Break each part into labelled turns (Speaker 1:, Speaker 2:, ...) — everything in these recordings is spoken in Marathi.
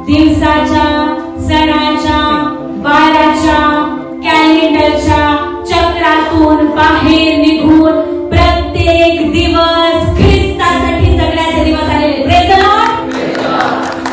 Speaker 1: दिवसाच्या, सणाच्या, वाराच्या, कॅलेंडरच्या चक्रातून बाहेर निघून प्रत्येक दिवस ख्रिस्तासाठी जगण्याचे दिवस आलेले. Praise the Lord.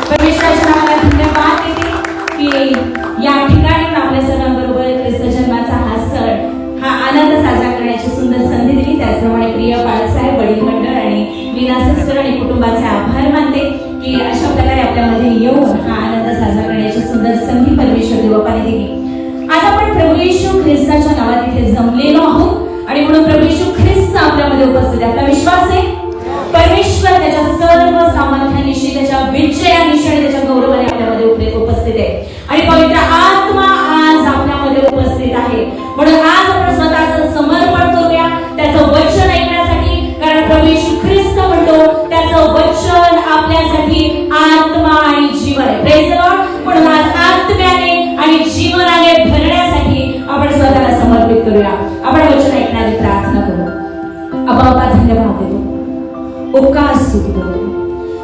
Speaker 1: परमेश्वराच्या नावाला धन्यवाद देते की या ठिकाणी आपल्या सर्वांबरोबर ख्रिस्त जन्माचा हा सण, हा आनंद साजरा करण्याची सुंदर संधी दिली. त्याचप्रमाणे प्रिय बाळासाहेब, वडील मंडळ आणि मीना सिस्टर आणि कुटुंबाचे आभार मानते की अशा प्रकारे आपल्यामध्ये येऊन हा आनंद साजरा करण्याची सुंदर संधी परमेश्वर देवाने दिली. आज आपण प्रभू येशू ख्रिस्ताच्या नावात इथे जमलेलो आहोत आणि म्हणून प्रभू येशू ख्रिस्त आपल्यामध्ये उपस्थित आहे. आपला विश्वास आहे परमेश्वर त्याच्या सर्व सामर्थ्यानिशी, त्याच्या विजयानिशी आणि त्याच्या गौरवाने आपल्यामध्ये उपस्थित आहे आणि पवित्र आत्मा आज आपल्यामध्ये उपस्थित आहे. म्हणून आज आपण स्वतःचं समर्पण करूया त्याचं वचन ऐकण्यासाठी, कारण प्रभू येशू ख्रिस्त म्हणतो त्याचं वचन आपल्यासाठी आत्मा आणि जीवन आहे. Praise the Lord. म्हणून आज आत्म्याने आणि जीवनाने भरण्यासाठी आपण स्वतःला समर्पित करूया. आपण वचन ऐकण्याची प्रार्थना करू. बाबा धन्यवाद देतो, उपकार स्तुती करतो.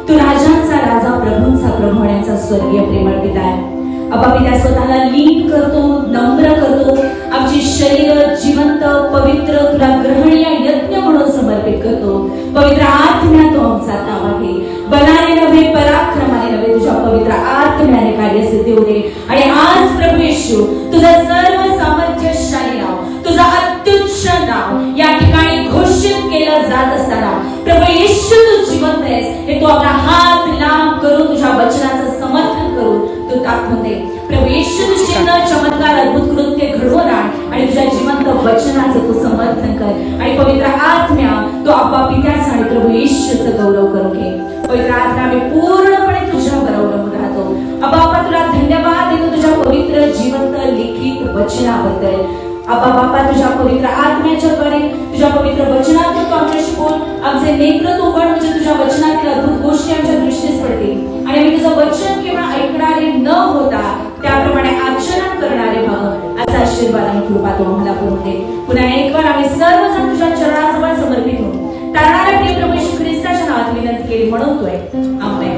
Speaker 1: तू राजांचा राजा, प्रभूंचा प्रभू होण्याचा स्वर्गीय प्रेमळ पिता आहे. मी त्या स्वतःला लीन करतो, नम्र करतो. आमची शरीर जिवंत, पवित्र, तुला ग्रहणीय यज्ञ म्हणून समर्पित करतो. पवित्र आत्म्या तो आमचा ताबा घे. बलाने नव्हे, पराक्रमाने नव्हे, तुझ्या पवित्र आत्म्याने कार्यसिद्धी होऊ दे. आणि आज प्रभू येशू तुझं सर्व सामर्थ्यशाली नाव, तुझं अत्युच्च नाव या ठिकाणी घोषित केलं जात असताना प्रभू येशू तू जिवंत आहेस हे तू आपला हात लांब करून तुझ्या वचनाचं समर्थन करून तू दाखवून दे. प्रभू येशू तू चिन्ह, चमत्कार, अद्भुत कृत्य घडवून आण आणि तुझ्या जिवंत वचनाचं तू समर्थन कर. आणि पवित्र आत्म्या तो आप्पा पित्याचा आणि प्रभू येशूचं गौरव करून घे. पवित्र आत्मा आम्ही पूर्णपणे तुझ्यावर अवलंबून राहतो. बापा तुला धन्यवाद देतो तुझ्या पवित्र जिवंत लिखित वचनाबद्दल. बापा तुझ्या पवित्र आत्म्याच्या द्वारे, तुझ्या पवित्र वचनातून तू आमच्याशी बोल. आमचे नेत्र तू उघड, म्हणजे तुझ्या वचनातील अद्भुत गोष्टी आमच्या दृष्टीस पडतील आणि आम्ही तुझं वचन केवळ ऐकणारे न होता त्याप्रमाणे आचरण करणारे व्हावं असा आशीर्वाद आणि कृपा तू आम्हाला करून दे. पुन्हा एक वार आम्ही सर्वजण तुझ्या चरणाजवळ समर्पित होऊ. तारणाऱ्या प्रिय प्रभू येशू ख्रिस्ताच्या नावात विनंती केली म्हणतोय आमेन.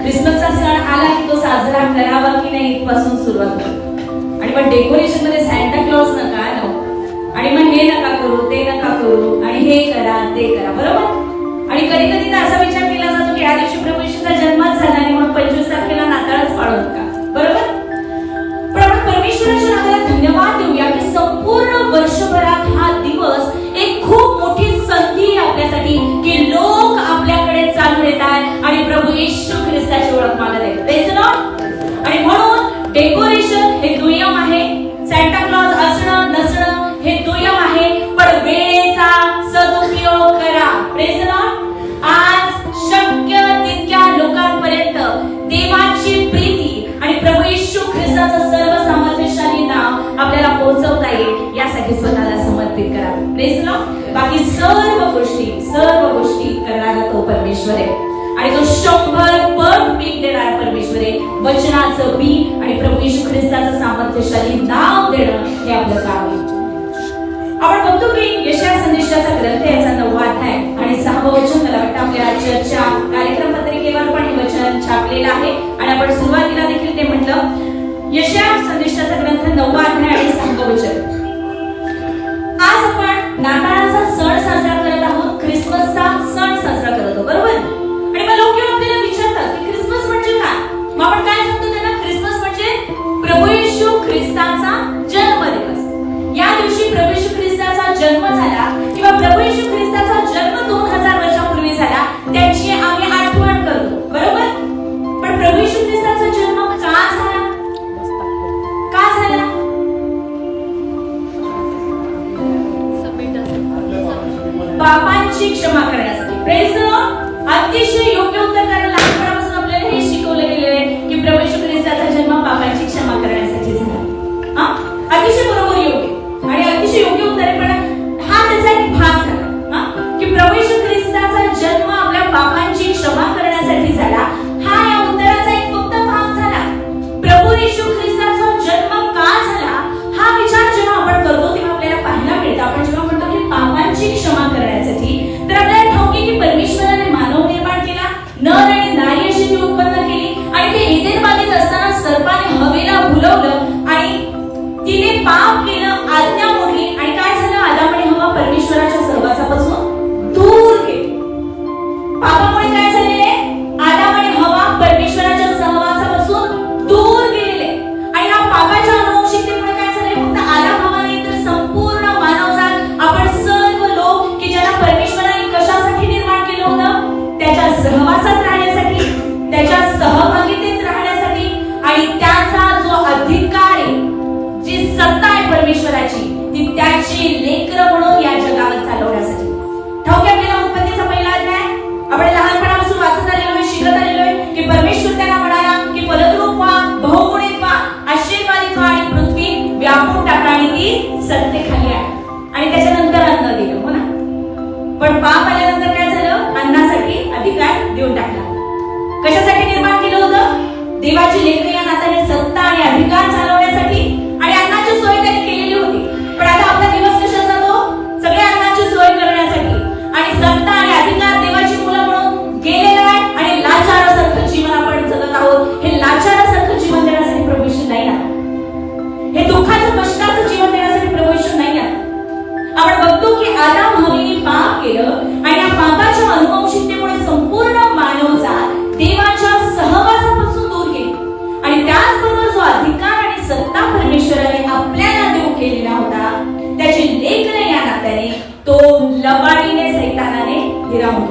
Speaker 1: ख्रिसमसचा सण आला की तो साजरा करावा की नाही इथपासून सुरुवात होते. आणि मग डेकोरेशन मध्ये सॅन्टा क्लॉज नका आणू आणि मग हे नका करू, ते नका करू आणि हे करा, ते करा, बरोबर. आणि कधी कधी तर असा विचार केला जातो की या दिवशी प्रभू येशूचा जन्मच झाला आणि म्हणून 25 तारखेला नाताळच पाळू नका, बरोबर. पण आपण परमेश्वराच्या नावाला धन्यवाद देऊया की संपूर्ण वर्षभरात हा दिवस एक खूप मोठी संधी आपल्यासाठी की लोक आपल्याकडे चालून येतात आणि प्रभू येशू ख्रिस्ताची ओळख मागत आहेत. Praise the Lord. आणि म्हणून डेकोरेशन हे दुय्यम आहे, सॅन्टा क्लॉज असणं नसणं हे दुय्यम आहे, पण वेळेचा सदुपयोग करा. Praise the Lord. आज शक्य तितक्या लोकांपर्यंत देवाची प्रीती आणि प्रभू येशू ख्रिस्ताचं सर्व सामर्थ्यशाली नाव आपल्याला पोहोचवता येईल यासाठी स्वतःला समर्पित करा. Praise the Lord. बाकी सर्व गोष्टी करणारा तो परमेश्वर आहे आणि तो 100 पट पीक देणारा परमेश्वर आहे. वचनाचं बी आणि प्रभू येशू ख्रिस्ताचं सामर्थ्यशाली नाव देणं हे आपलं काम आहे. आपण बघतो की यशाया संदेशाचा ग्रंथ याचा 9वा अध्याय आणि 6वं वचन, मला वाटतं आपल्या चर्चा कार्यक्रम पत्रिकेवर पण हे वचन छापलेलं आहे आणि आपण सुरुवातीला देखील ते म्हटलं. यशाया संदेशाचा ग्रंथ 9वा अध्याय आणि 6वं वचन. आज आपण नाताळाचा सण साजरा करत आहोत, ख्रिसमसचा सण साजरा करत आहोत, बरोबर. आणि मग लोक आपल्याला विचारतात की ख्रिसमस म्हणजे काय. मग आपण काय सांगतो त्यांना, ख्रिसमस म्हणजे प्रभू येशू ख्रिस्ताचा जन्म दिवस. या दिवशी प्रभू येशू ख्रिस्ताचा जन्म झाला किंवा प्रभू येशू ख्रिस्ताचा जन्म 2000 वर्षापूर्वी झाला त्याची आम्ही आठवण करतो, बरोबर. पण प्रभू येशू ख्रिस्ताचा जन्म का झाला, का झाला. पापांची क्षमा करण्यासाठी. Praise the Lord. अतिशय योग्य उत्तर, कारण लहानपणापासून आपल्याला हे शिकवलं गेलेलं आहे की प्रभू येशू ख्रिस्ताचा जन्म पापांची क्षमा करण्यासाठी झाला. अतिशय बरोबर योग्य आणि अतिशय योग्य उत्तर आहे. पण हा त्याचा एक भाग झाला की प्रभू येशू ख्रिस्ताचा जन्म आपल्या पापांची क्षमा करण्यासाठी झाला. हा या उत्तराचा एक फक्त भाग झाला. प्रभू येशू ख्रिस्ताचा जन्म का झाला हा विचार जेव्हा आपण करतो तेव्हा आपल्याला पाहायला मिळतं. आपण जेव्हा म्हणतो की पापांची क्षमा करण्यासाठी, तर आपल्याला ठाऊक आहे की परमेश्वराने मानव निर्माण केला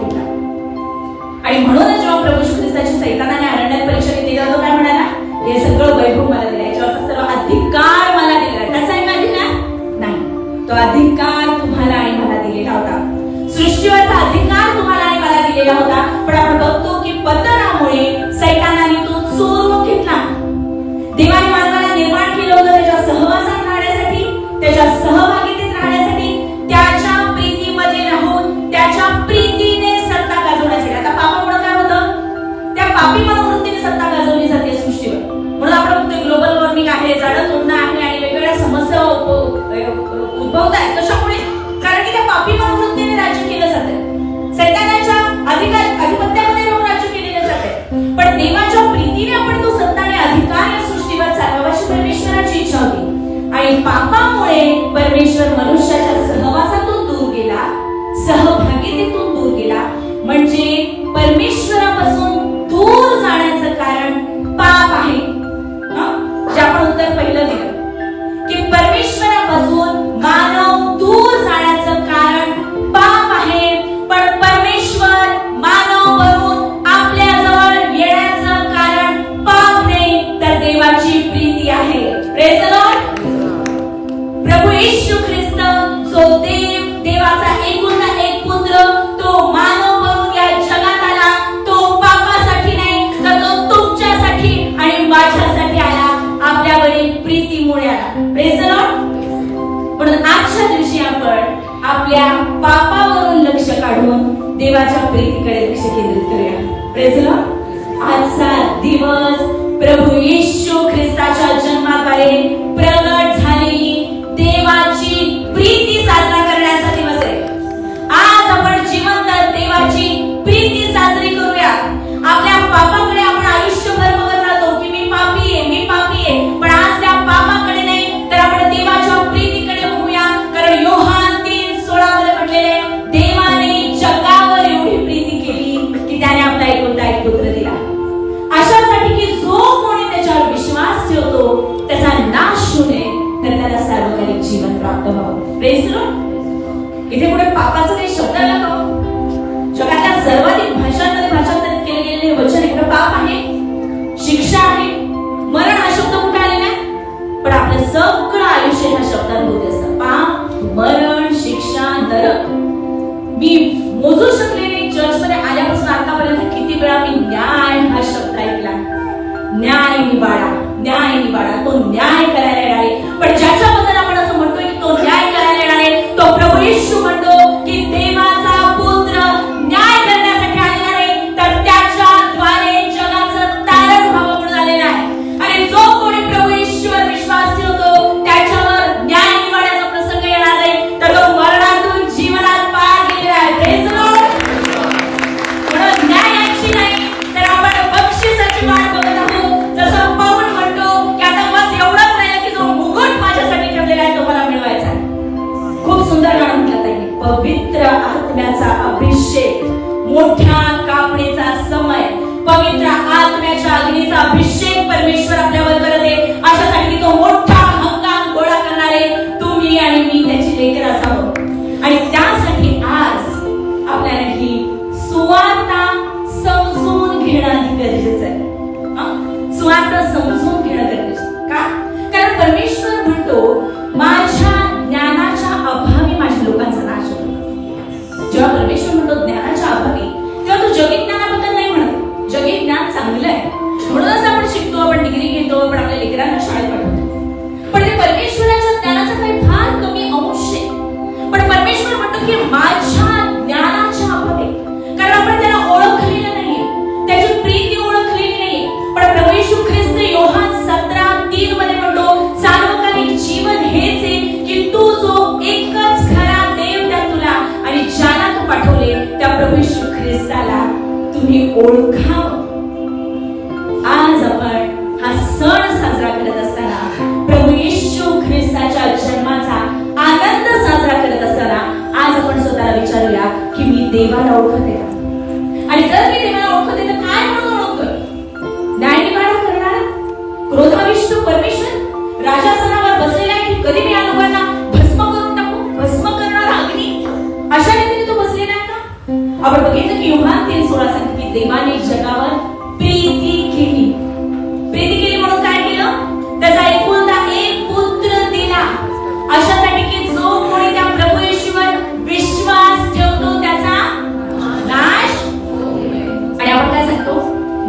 Speaker 1: घेतला. आणि म्हणूनच जेव्हा प्रभू येशू ख्रिस्ताची सैतानाने अरण्यात परीक्षा घेतली तेव्हा तो काय म्हणाला, हे सगळं वैभव मला दिलं, याच्यावरचा सर्व अधिकार मला दिला. त्याचा आहे का अधिकार? नाही. तो अधिकार तुम्हाला आणि मला दिलेला होता. सृष्टीवरचा अधिकार तुम्हाला आणि मला दिलेला होता. पण आपण बघतो की पतनामुळे सैतानाने तो चोरून घेतला. देवाने मानवाला निर्माण केलं होतं त्याच्या सहवासात राहण्यासाठी, त्याच्या सहभागितेत राहण्यासाठी, त्याच्या प्रीतीमध्ये राहून त्याच्या प्रीतीने सत्ता गाजवण्यासाठी. आता पापामुळे काय होतं, त्या पापी मनोवृत्तीने सत्ता गाजवली जाते सृष्टीवर. म्हणून आपण बघतोय ग्लोबल वॉर्मिंग आहे, झाडं तोडणं आहे आणि वेगवेगळ्या समस्या उद्भवत आहेत. कशामुळे? कारण की त्या पापी मनोवृत्तीने राज्य केलं जातं, सैतानाच्या अधिपत्यामध्ये राहून राज्य केलेलं जातं. पण देवाच्या प्रीतीने आपण तो सत्ता आणि अधिकार या सृष्टीवर चालवावा अशी परमेश्वराची इच्छा होती. आणि पापामुळे परमेश्वर मनुष्याच्या सहवासातून दूर गेला, सहभागितेतून दूर गेला. म्हणजे परमेश्वरापासून दूर जाण्याचं कारण पाप आहे. जे आपण उत्तर पहिलं दिलं की परमेश्वरापासून मानव दूर जाण्याचं कारण पाप आहे. पण परमेश्वर मानव बनून आपल्या जवळ येण्याचं कारण पाप नाही, तर देवाची प्रीती आहे. Praise the lord. प्रभू येशू ख्रिस्त जो देवाचा एकुलता एक पुत्र, तो मानव बनून या जगात आला. तो पापासाठी नाही, तर तो तुमच्यासाठी आणि माझ्यासाठी आला, आपल्यावरील प्रीतीमुळे आला. Praise the Lord. म्हणून आजच्या दिवशी आपण आपल्या पापावरून लक्ष काढून देवाच्या प्रीतीकडे लक्ष केंद्रित करूया. Praise the Lord. आजचा दिवस प्रभू येशू ख्रिस्ताच्या जन्माद्वारे प्रगट झालेली देवाची प्रीती साजरा करण्याचा दिवस आहे. आज आपण जिवंत देवाची प्रीती साजरी करूया. आपल्या पापाकडे आपण आयुष्यभर बघत राहतो की मी पापी आहे, मी पापी आहे. पण आज त्या पापाकडे नाही, तर आपण देवाच्या प्रीतीकडे बघूया. कारण योहान 3:16 मध्ये म्हटलेले, देवाने जगावर एवढी प्रीती केली की त्याने आपला एकुलता एक पुत्र दिला, अशासाठी की जो कोणी त्याच्यावर विश्वास ठेवतो त्याचा नाश होऊ नये, तर त्याला सार्वकालिक जीवन प्राप्त व्हावं. Praise the Lord. इथे पुढे पापाचं काही शब्द नका. जगातल्या सर्वाधिक भाषांमध्ये भाषांतरित केले गेलेले वचन इकडे पाप आहे, शिक्षा आहे, मरण हा शब्द कुठे आलेला आहे. पण आपलं सगळं आयुष्य ह्या शब्दांमध्ये असतं. पाप, मरण, शिक्षा, नरक. मी मोजू शकले नाही चर्चमध्ये आल्यापासून आतापर्यंत किती वेळा मी न्याय हा शब्द ऐकला. न्याय निवाडा, न्याय निवाडा. तो न्याय करायला येणार आहे. पण ज्याच्याबद्दल आपण असं म्हणतोय की तो न्याय करायला येणार आहे, तो प्रभू येशू म्हणतो की देवाचा पुत्र न्याय करण्यासाठी आलेला नाही, तर त्याच्याद्वारे जगाचं तारण व्हावं म्हणून आलेला आहे. आणि जो कोणी प्रभू येशूवर विश्वास ठेवतो त्याच्यावर न्याय निवाड्याचा प्रसंग येणार नाही, तर तो मरणातून जीवनात पार गेलेला आहे. Praise the Lord. म्हणून न्यायाची नाही, तर आपण बक्षिसाची वाट बघत आहोत. जसं पाऊल म्हणतो की आता बस एवढंच राहिलं की जो मुकुट माझ्यासाठी ठेवलेला आहे तो मला मिळवायचा आहे. खूप सुंदर गाणं म्हटलं ताई, पवित्र आत्म्याचा अभिषेक, मोठ्या कापणीचा समय, पवित्र आत्म्याच्या अग्नीचा अभिषेक परमेश्वर आपल्यावर करते, अशासाठी की तो मोठा हंगाम गोळा करणारे तुम्ही आणि मी त्याची लेकर असावं. आणि त्यासाठी आज आपल्याला ही सुवार्ता समजून घेणं गरजेचं आहे. सुवार्ता समजून घेणं गरजेचं. का? कारण परमेश्वर म्हणतो माझ्या ज्ञानाच्या अभावी माझ्या लोकांचा नाश होतो. जेव्हा परमेश्वर म्हणतो ज्ञानाच्या अभावी, तेव्हा तो जगी ज्ञानाबद्दल नाही म्हणत. जगी ज्ञान चांगलं आहे, म्हणूनच आपण शिकतो, आपण डिग्री घेतो, आपण आपल्या लेकरांना शाळेत पाठवतो. पण ते परमेश्वराच्या ज्ञानाचा काही फार कमी अंश आहे. पण परमेश्वर म्हणतो की माझ्या ज्ञानाच्या अभावी, कारण आपण त्याला ओळखलेलं नाहीये, त्याची प्रीती ओळखलेली नाहीये. पण प्रभू येशू ख्रिस्त योहान 17:3 मध्ये म्हणतो सार्वकालिक जीवन हेच आहे की तू जो एकच खरा देव द्या तुला आणि ज्याला तू पाठवले त्या प्रभू येशू ख्रिस्ताला तुम्ही ओळखावं. आज आपण हा सण साजरा करत असताना, प्रभू येशू ख्रिस्ताच्या जन्माचा आनंद साजरा करत असताना, आज आपण स्वतःला विचारूया की मी देवाला ओळखते का? आणि जर मी देवाला ओळखते तर काय म्हणून ओळखतोय? न्यायनिवाडा करणारा, क्रोधाविष्ट परमेश्वर राजासनावर बसलेला आहे की कधी मी या लोकांना भस्म करून टाकू, भस्म करणारा अग्नी, अशा रीतीने तो बसलेला आहे का? आपण बघितलं की योहान 3:16 सांगते की देवाने जगावर प्रीती केली. प्रीती केली म्हणून काय केलं? त्याचा एकुलता एक पुत्र दिला, अशासाठी की जो कोणी त्या प्रभू येशूवर विश्वास ठेवतो त्याचा नाश, आणि आपण काय सांगतो?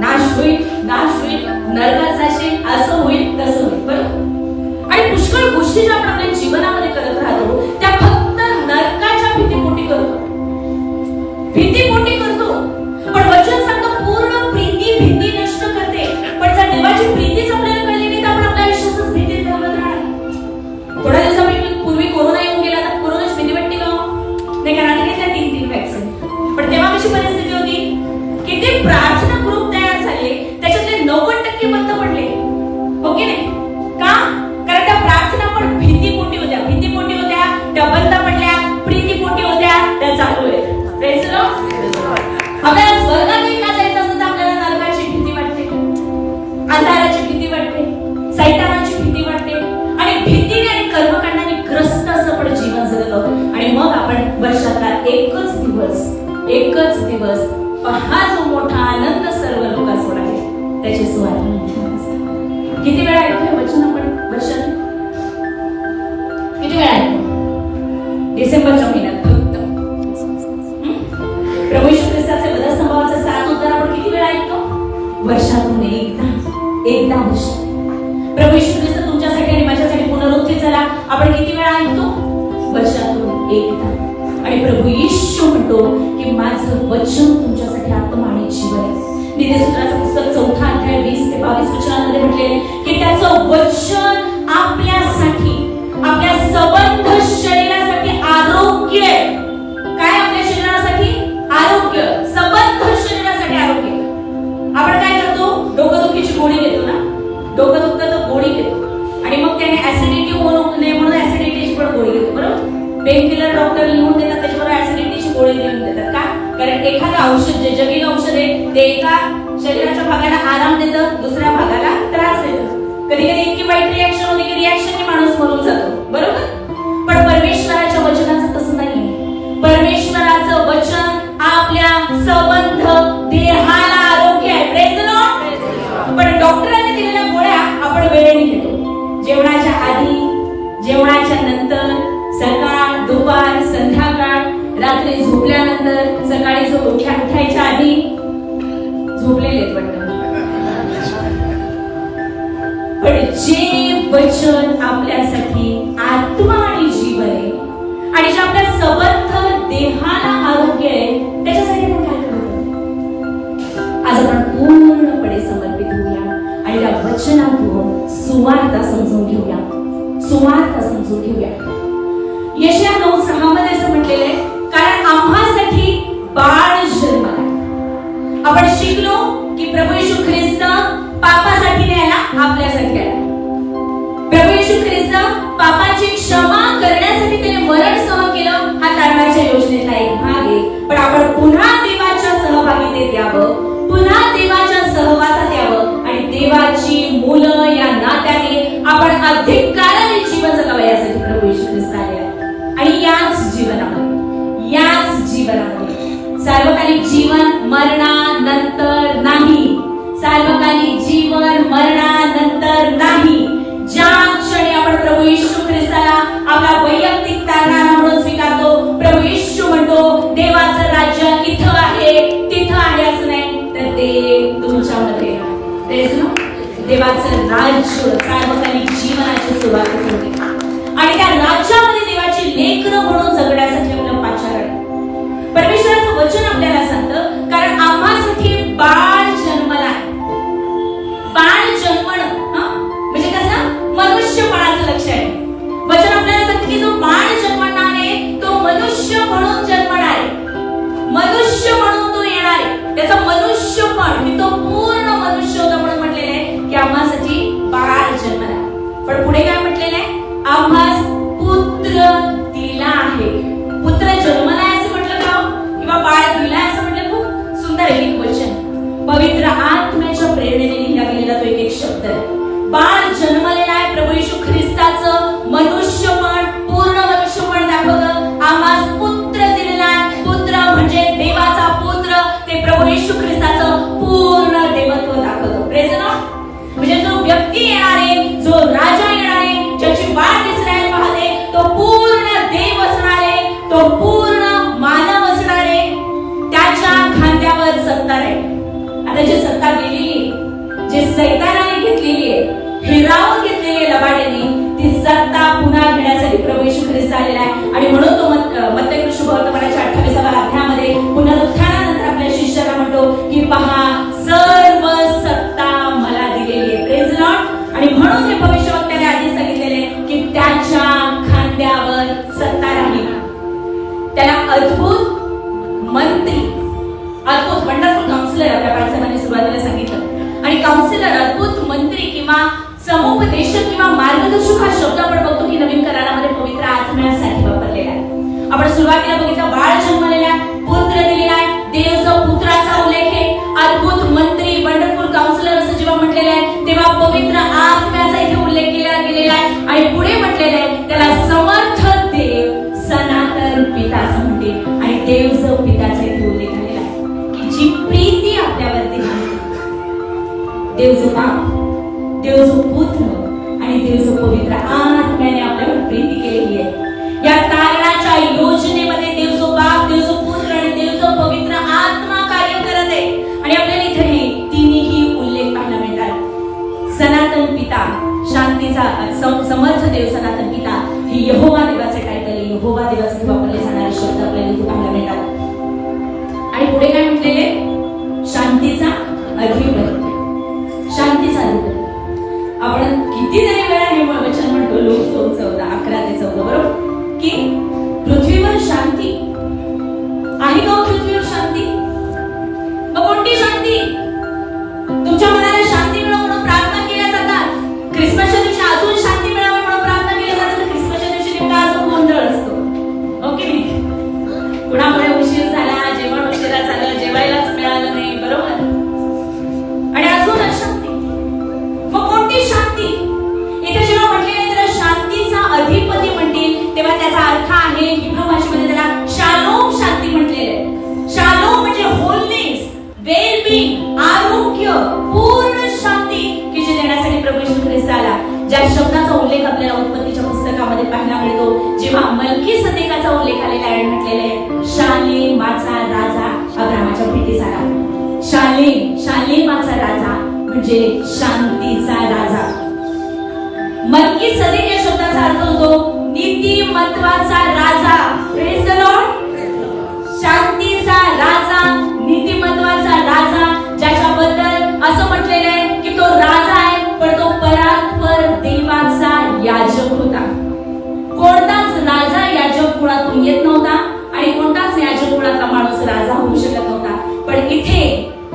Speaker 1: नाश होईल, नाश होईल, नरकात जाशील, असं होईल, तसं होईल. बरोबर? आणि पुष्कळ गोष्टी ज्या आपण आपल्या जीवनामध्ये करत राहतो त्या फक्त नरकाच्या भीतीपोटी करतो, भीतीपोटी करतो. पण वचन सांगतो पूर्ण प्रीती भीती नष्ट करते. पण जर देवाची प्रीतीच आपल्याला कळली नाही तर आपण आपल्या आयुष्यातच भीतीत घालत राहणार. थोड्या दिवसापूर्वी कोरोना येऊन गेला तर कोरोनाची भीती वाटते का? नाही, कारण आता घेतल्या 3 वॅक्सिन. पण तेव्हा कशी परिस्थिती होती? किती प्रार्थना ग्रुप तयार झाले, त्याच्यातले 90% बंद पडले. हो की नाही? का? कारण त्या प्रार्थना पण भीतीपोटी होत्या, भीतीपोटी होत्या, त्या बंद पडल्या. प्रीतीपोटी होत्या, त्या चालू आहेत. Praise the Lord. आपल्याला स्वर्गात का जायचं असतं तर आपल्याला नरकाची भीती वाटते, अंधाराची भीती वाटते, सैतानाची भीती वाटते, आणि भीतीने आणि कर्मकांडाने ग्रस्त असं आपण जीवन जगत आहोत. आणि मग आपण वर्षातला एकच दिवस हा जो मोठा आनंद सर्व लोकांसमोर आहे त्याची सुवार्ता. किती वेळा ऐकतोय वचन आपण वर्षात? किती वेळा ऐकतो? डिसेंबरच्या महिन्यात फक्त प्रभू येशू ख्रिस्ताचे वधस्तंभावरचे 7 उद्गार आपण किती वेळा ऐकतो? वर्षातून एकदा वर्ष. प्रभू येशू ख्रिस्त तुमच्यासाठी आणि माझ्यासाठी पुनरुत्थित झाला आपण किती वेळा ऐकतो? वर्षातून एकदा. आणि प्रभू येशू म्हणतो की माझं वचन तुमच्यासाठी आत्मा आणि जीवन आहे. नीतिसूत्राचं पुस्तक 4 अध्याय 20 ते 22 वचनांमध्ये म्हटलेले की त्याचं वचन आपल्यासाठी, आपल्या सबंध शरीरासाठी आरोग्य आहे. काय आपल्या शरीरासाठी? आरोग्य. सबंध शरीरासाठी आरोग्य. आपण काय करतो? डोकंदुखीची गोळी घेतो ना, डोकं दुखतं तर गोळी घेतो, आणि मग त्याने ऍसिडिटी होऊ नये म्हणून ऍसिडिटीची पण गोळी घेतो. बरोबर? पेन किलर डॉक्टर लिहून देतात, त्याच्यावर ऍसिडिटीची गोळी लिहून देतात. का? कारण एखादं औषध जे जटिल औषध आहे ते एका शरीराच्या भागाला आराम देतं, दुसऱ्या भागाला त्रास देतं. कधी कधी इतकी वाईट रिॲक्शन होते की रिॲक्शनने माणूस मरून जातो. बरोबर? पण परमेश्वराच्या वचनाचं तसं नाही. परमेश्वराचं वचन आपल्या सबंध देहाला आरोग्य आहे. Praise the Lord. पण डॉक्टरांनी दिलेल्या गोळ्या आपण वेळेने घेतो. जेवणाच्या आधी, जेवणाच्या नंतर, सकाळ, दुपार, संध्याकाळ, रात्री झोपल्यानंतर, सकाळी उठायच्या आधी. झोपलेले पण जे वचन आपल्यासाठी आत्मा आणि जीवन आहे आणि जे आपल्या सबंध देहाला आरोग्य आहे त्याच्यासाठी आपण काय करतो? आज आपण पूर्णपणे समर्पित होऊया आणि त्या वचनातून सुवार्ता समजून घेऊया, सुवार्ता समजून घेऊया. यशाया 9:6 मध्ये असं म्हटलेलं आहे, कारण आम्हासाठी बाळ जन्माला. आपण शिकलो की प्रभू येशू ख्रिस्त पापासाठी नाही आला, आपल्यासाठी आला. प्रभू येशू ख्रिस्त पापाची क्षमा करण्यासाठी त्याने मरण सहन केलं. हा तारणाच्या योजनेतला एक भाग आहे. पण आपण पुन्हा देवाच्या सहभागीतेत यावं, पुन्हा देवाच्या सहवासात यावं आणि देवाची मुलं या नात्याने आपण अधिक काळाने जीवन जगावं यासाठी प्रभू येशू ख्रिस्त आले. आणि याच जीवनामध्ये सार्वकालिक जीवन मरणानंतर नाही, सार्वकालिक जीवन मरणानंतर नाही. ज्या क्षणी आपण प्रभू येशू ख्रिस्ताला आपला वैयक्तिक तारणहार म्हणून स्वीकारतो, प्रभू येशू म्हणतो देवाचं राज्य इथं आहे, तिथं आहे असं नाही, तर ते तुमच्यामध्ये देवाचं राज्य सार्वकालिक जीवनाची सुरुवात होते. आणि त्या राज्यामध्ये देवाची लेकरं म्हणून जगण्यासाठी आपलं पाचारण परमेश्वराचं वचन आपल्याला सांगतं, कारण आम्हासाठी बाळ जन्मला. बाळ जन्मणं म्हणजे कसं? मनुष्यपणाचं लक्ष आहे. वचन आपल्याला सांगतं की जो बाळ जन्मणार आहे तो मनुष्य म्हणून जन्मणार आहे, मनुष्य म्हणून तो येणार आहे. त्याचा मनुष्यपण मी तो पूर्ण मनुष्य होता म्हणून म्हटलेलं आहे की आम्हासाठी बाळ जन्मला. पण पुढे काय म्हटलेलं आहे? आम्हास पुत्र दिला आहे. पुत्र जन्मला आहे असं म्हटलं का? किंवा बाळ दिला असं म्हटलं? खूप सुंदर एक वचन पवित्र आत्म्याच्या प्रेरणेने लिहिला गेलेला तो एक शब्द आहे. बाळ जन्मलेला आहे. प्रभू येशू ख्रिस्ताचं मनुष्यपण, पूर्ण मनुष्यपण दाखवतं. आम्हास पुत्र दिलेला आहे. पुत्र म्हणजे देवाचा सैतानाने घेतलेली आहे, हिरावून घेतलेली आहे लबाड्याने, ती सत्ता पुन्हा घेण्यासाठी प्रभू येशू ख्रिस्त आलेला आहे. आणि म्हणून तो मत्तई शुभवर्तमानाच्या 28व्या अध्यायामध्ये पुनरुत्थानानंतर आपल्या शिष्याला म्हणतो की पहा, सर्व सत्ता मला दिलेली आहे. Praise the Lord. आणि म्हणून हे भविष्यवक्त्याने आधी सांगितलेले की त्याच्या खांद्यावर सत्ता राहील. त्याला अद्भुत मंत्री, अद्भुत वंडरफुल काउन्सिलर आपल्या पाठशाळेने सुरुवातीला सांगितलं. आणि काउन्सिलर, अद्भुत मंत्री किंवा समुपदेशक किंवा मार्गदर्शक हा शब्द आपण बघतो की नवीन करारामध्ये पवित्र आत्म्यासाठी वापरलेला आहे. आपण सुरुवातीला बघितलं बाळ जन्मलेला आहे, पुत्र दिलेला आहे, देवचा पुत्राचा उल्लेख आहे. अद्भुत मंत्री, वंडरफुल काउन्सिलर असं जेव्हा म्हटलेलं आहे तेव्हा पवित्र आत्म्याचा इथे उल्लेख केला गेलेला आहे. आणि पुढे म्हटलेलं आहे त्याला समर्थ देव, सनातन पिता असं म्हणते. आणि देवचा पिताचा इथे उल्लेख आलेला आहे की जी प्रीती आपल्यावरती आहे, देवचा बाप, देवचा पुत्र आणि देवचा पवित्र आत्म्याने आपल्यावर प्रीती केलेली आहे. या तारणाच्या योजनेमध्ये देवचा बाप, देवचा पुत्र आणि देवचा पवित्र आत्मा कार्य करत आहे. आणि आपल्याला इथे हे तिन्ही उल्लेख पाहायला मिळतात. सनातन पिता, शांतीचा समर्थ देव, सनातन पिता ही यहोवा देवाचे टायटल आहे. यहोवा देवासाठी वापरले जाणारे शब्द आपल्याला इथे पाहायला मिळतात. आणि पुढे काय म्हटलेले? शांतीचा अधिपती, शांतीचा अधिपती. आपण कितीतरी वेळा हे वचन म्हणतो, लोक 11 ते 14 बरोबर, की पृथ्वीवर शांती आहे का? पृथ्वीवर शांती? मग कोणती शांती? तुमच्या मनाला शांती मिळावी म्हणून प्रार्थना केल्या जातात. ख्रिसमसच्या दिवशी अजून शांती मिळावी म्हणून प्रार्थना केल्या जातात. तर ख्रिसमसच्या दिवशी नेमका अजून गोंधळ असतो. ओके, कुणामुळे उशीर झाला, जेवण उशिरा झालं, जेवायलाच मिळालं नाही, बरोबर, आणि अजून अशांती. मग कोणती शांती? इथे जेव्हा म्हटलेले त्याला शांतीचा अधिपती म्हणतील तेव्हा त्याचा अर्थ आहे हिब्रू भाषेमध्ये त्याला शालोम शांती म्हटलेले आहे. शालोम म्हणजे होलनेस, वेलबिंग, आरोग्य, पूर्ण शांती की जी देण्यासाठी प्रभू येशू ख्रिस्त आला. ज्या शब्दाचा उल्लेख आपल्याला उत्पत्तीच्या पुस्तकामध्ये पाहायला मिळतो, जेव्हा मल्कीसदेकाचा उल्लेख आलेला आहे, म्हटलेले शालेमाचा राजा अब्राहामाच्या भेटीस आला. शालेमाचा राजा म्हणजे शांतीचा राजा. मल्कीसदेक या शब्दाचा अर्थ होतो नीतिमत्वाचा राजा. Praise the lord. शांतीचा राजा, नीतिमत्वाचा राजा, ज्याच्याबद्दल असं म्हटलेलं आहे की तो राजा आहे पण तो परात्पर देवाचा याजक होता. कोणताच राजा याजक कुळातून येत नव्हता आणि कोणताच याजक कुळातला माणूस राजा होऊ शकत नव्हता. पण इथे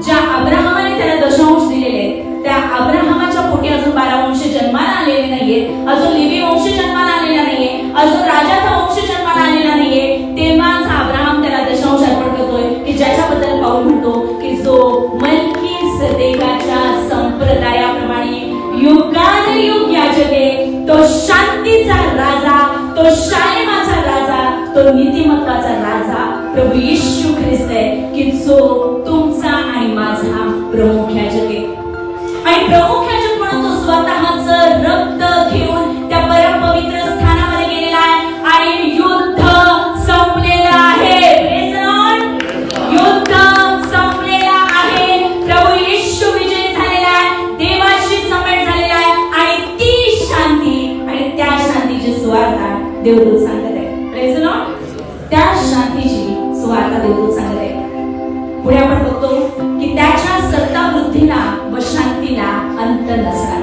Speaker 1: ज्या अब्राहमाने त्याला दशांश दिलेले त्या अब्राहमाच्या पोटी अजून 12 वंश जन्माला आलेले नाहीये, अजून लेवी वंश जन्माला आलेला नाहीये, अजून राजाचा वंश जन्माला आलेला नाहीये. तेव्हाच अब्राहम त्याला दशांश अर्पण करतोय की ज्याच्याबद्दल पाऊल म्हणतो की जो मल्कीसदेकाच्या संप्रदायाप्रमाणे युगानुयुग याजक आहे, तो शांतीचा राजा, तो शालेमाचा राजा, तो नीतिमत्वाचा राजा प्रभू येशू ख्रिस्त आहे की जो तुमचा आणि माझा प्रमुख याजक आहे. आणि प्रमुख याजक म्हणून तो स्वतःचं रक्त घेऊन त्या परमपवित्र स्थानामध्ये गेलेला आहे आणि युद्ध संपलेलं आहे. Praise the Lord. युद्ध संपलेलं आहे. प्रभू येशू विजयी झालेला आहे, देवाशी समेट झालेला आहे. आणि ती शांती आणि त्या शांतीची सुवार्ता देवदूत सांगत आहे. Praise the Lord. त्या शांतीची सुवार्ता देवदूत सांगत आहे. पुढे आपण बघतो की त्याच्या सत्तावृद्धीला व शांतीला अंत नसणार.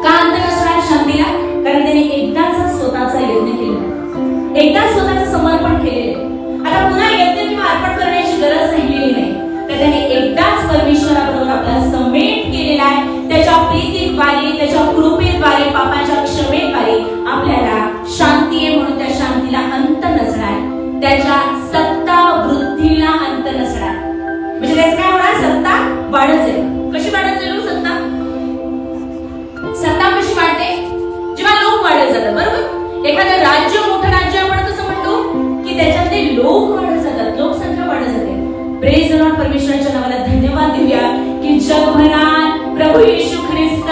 Speaker 1: का अंत नसणार शांतीला? कारण त्याने एकदाच स्वतःचा यज्ञ केला, एकदाच स्वतःचं समर्पण केलेले. आता पुन्हा यज्ञ किंवा अर्पण करण्याची गरज राहिलेली नाही. तर त्याने एकदाच परमेश्वराबरोबर आपला समेट केलेला आहे. त्याच्या प्रीतीद्वारे, त्याच्या कृपेद्वारे, पापाच्या क्षमेद्वारे आपल्याला शांती आहे. म्हणून त्या शांतीला अंत नसणार, त्याच्या सत्ता वृद्धीला अंत नसणार. म्हणजे त्याच काय होणार? सत्ता वाढत जाईल. कशी वाढत जाईल सत्ता? सत्ता कशी वाढते? जेव्हा लोक वाढत जातात, बरोबर. एखादं राज्य, मोठं राज्य आपण कसं म्हणतो की त्याच्यातले लोक वाढत जातात, लोकसंख्या वाढत जाते. Praise the Lord. परमेश्वराच्या नावाला धन्यवाद देऊया की जगभरात प्रभू येशू ख्रिस्त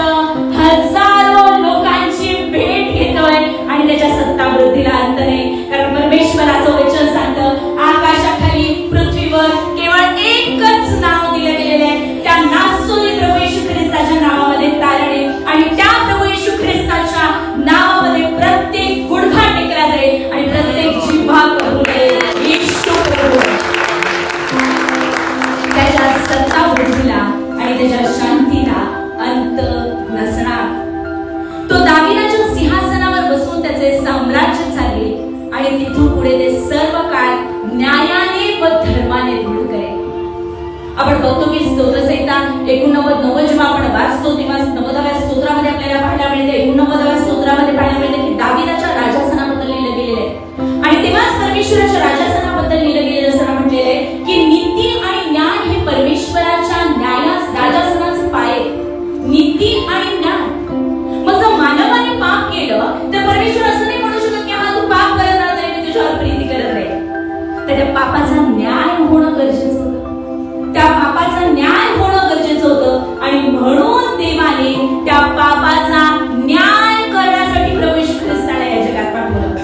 Speaker 1: हजारो लोकांची भेट घेतोय आणि त्याच्या सत्ता वृद्धीला अंत नाही. कारण परमेश्वराचं वचन सांगतं आकाशाखाली, पृथ्वीवर केवळ एकच नाव दिलं गेलेलं आहे, त्या नावाने प्रभू आपण बघतो की स्तोत्रसंहिता 89 जेव्हा आपण वाचतो तेव्हा 90व्या स्तोत्रामध्ये आपल्याला पाहायला मिळते, 89व्या स्तोत्रामध्ये पाहायला मिळते की दाविदाच्या राजासनाबद्दल लिहिलं गेलेलं आहे. आणि तेव्हाच परमेश्वराच्या राजासनाबद्दल लिहिलं गेलेलं असताना म्हटलेलं आहे की नीती आणि न्याय हे परमेश्वराच्या राजासनाचे पाय. नीती आणि न्याय. मग जर मानवाने पाप केलं तर परमेश्वर असं नाही म्हणू शकत की हा तू पाप करत नाही, मी तुझ्यावर प्रीती करत नाही. तर त्या पापाचा न्याय होणं गरजेचं होतं. त्या पापाचा न्याय होणं गरजेचं होतं आणि म्हणून देवाने त्या पापाचा न्याय करण्यासाठी प्रभू येशू ख्रिस्ताला या जगात पाठवलं.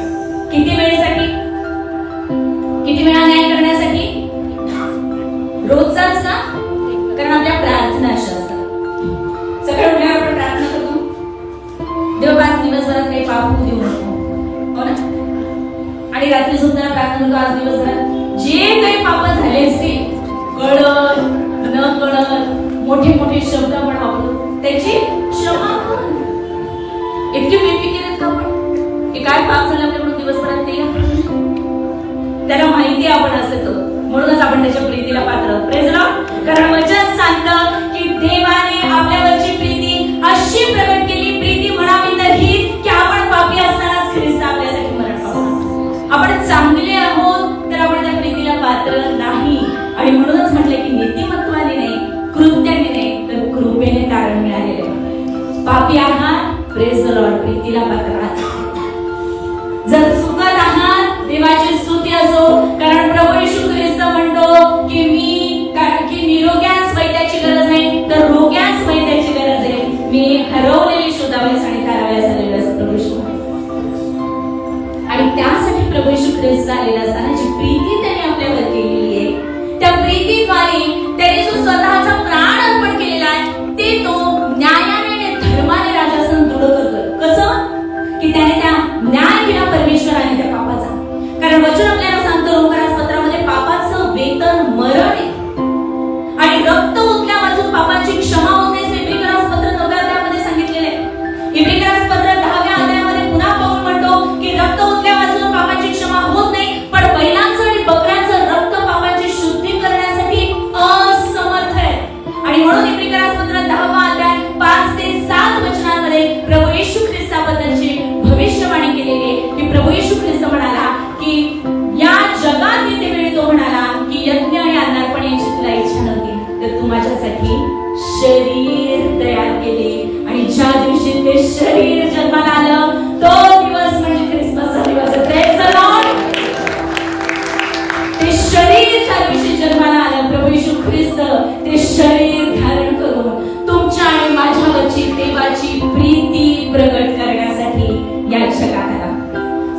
Speaker 1: किती वेळेसाठी? किती वेळा न्याय करण्यासाठी? रोजचाच का? कारण आपल्या प्रार्थना अशा असतात. सकाळी उठल्यावर आपण प्रार्थना करतो, देव आज दिवसभरात काही पाप होऊ देऊ नको, हो ना? आणि रात्री सुद्धा प्रार्थना करतो, आज दिवसभरात जे काही पाप झाले असतील, कळत न कळत मोठे मोठे शब्द आपण वापरतो, त्याची क्षमा कर. इतकी बेफिकीर आहेत का आपण की काय पाप झालं आपल्याकडून दिवसभरात ते त्याला माहिती आपण असंच होतो. म्हणूनच आपण त्याच्या प्रीतीला पात्र. Praise Lord. कारण वचन सांगतं की देवाने आपल्यावरची प्रीती अशी प्रगट केली, प्रीती म्हणावी तर ही की आपण पापी असतानाच ख्रिस्त आपल्यासाठी मरण पावला. आपण चांगले आहोत तर आपण त्या प्रीतीला पात्र नाही. आणि म्हणूनच म्हटलं की नीतिमत्वाने नाही, कृत्याने नाही, तर कृपेने तारण मिळालेले. पापी आहात, प्रेज द लॉर्ड, प्रीतीला पात्र आहात. जर चुकत आहात, देवाची स्तुती असो. कारण प्रभू येशू ख्रिस्त म्हणतो की की निरोग्यास वैद्याची गरज नाही, तर रोग्यास वैद्याची गरज आहे. मी हरवलेली शोधावयास आणि तारावयास आलेलो असं प्रभू येशू. आणि त्यासाठी प्रभू येशू ख्रिस्त आलेला असताना जी प्रीती त्याने आपल्यावर केलेली आहे, त्या प्रीतीद्वारे त्याने जो स्वतःचा प्राण अर्पण केलेला आहे, ते तो न्यायाने आणि धर्माने राजासन दृढ करतोय. कसं? की त्याने त्या न्याय केला परमेश्वराने त्या पापाचा. कारण वचन आपल्याला सांगतं रोमकरास पत्रामध्ये पापाचं वेतन मरण आहे आणि रक्त ओतल्या वाचून पापाची क्षमा होत नाही. इब्रिकरास पत्र 9व्या अध्यायामध्ये सांगितलेले आहे. इब्रिकरास पत्र 10व्या अध्यायामध्ये पुन्हा पाऊल म्हणतो की रक्त ओतल्या वाचून पापाची क्षमा होत नाही, पण बैलांचं आणि बकऱ्यांचं रक्त पापाची शुद्धी करण्यासाठी असमर्थ आहे. आणि म्हणून इब्रिकरास पत्र 10वा अध्याय 5 ते 7 वचनांमध्ये प्रभू येशू ख्रिस्ताबद्दलची भविष्यवाणी केलेली आहे की प्रभू येशू ख्रिस्त म्हणाला की या जगात येते वेळी तो म्हणाला की यज्ञ आणि अन्नर्पण यांची तुला इच्छा नव्हती, तर तू माझ्यासाठी शरीर तयार केले. आणि ज्या दिवशी ते शरीर जन्माला आलं तो दिवस म्हणजे ख्रिसमसचा दिवस. Praise the Lord. ते शरीर ज्या दिवशी जन्माला आलं, प्रभू येशू ख्रिस्त ते शरीर धारण करून तुमच्या आणि माझ्यावरची देवाची प्रीती प्रगट करण्यासाठी या जगात आला.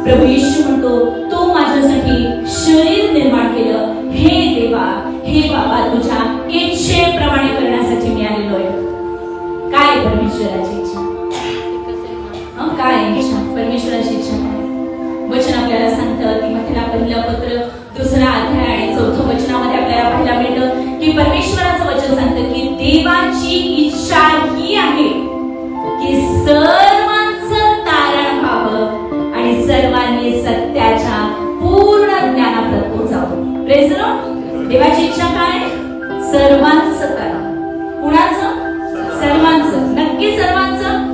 Speaker 1: प्रभू येशू म्हणतो तो माझ्यासाठी शरीर निर्माण केलं. हे देवा, हे बाबा, तुझ्या इच्छेप्रमाणे करण्यासाठी मी आलेलो आहे. काय परमेश्वराची इच्छा? काय इच्छा? परमेश्वराची इच्छा काय? वचन आपल्याला सांगतं तिमोथेला पहिलं पत्र 2रा अध्याय आणि 4थं वचनामध्ये आपल्याला पाहायला मिळतं की परमेश्वराचं वचन सांगतं की देवाची इच्छा ही आहे की सर्वांचं तारण व्हावं आणि सर्वांनी सत्याच्या पूर्ण ज्ञानापर्यंत पोहोचावं. Praise the Lord. देवाची इच्छा काय? सर्वांचं तारण. कुणाचं? सर्वांचं. नक्की सर्वांचं.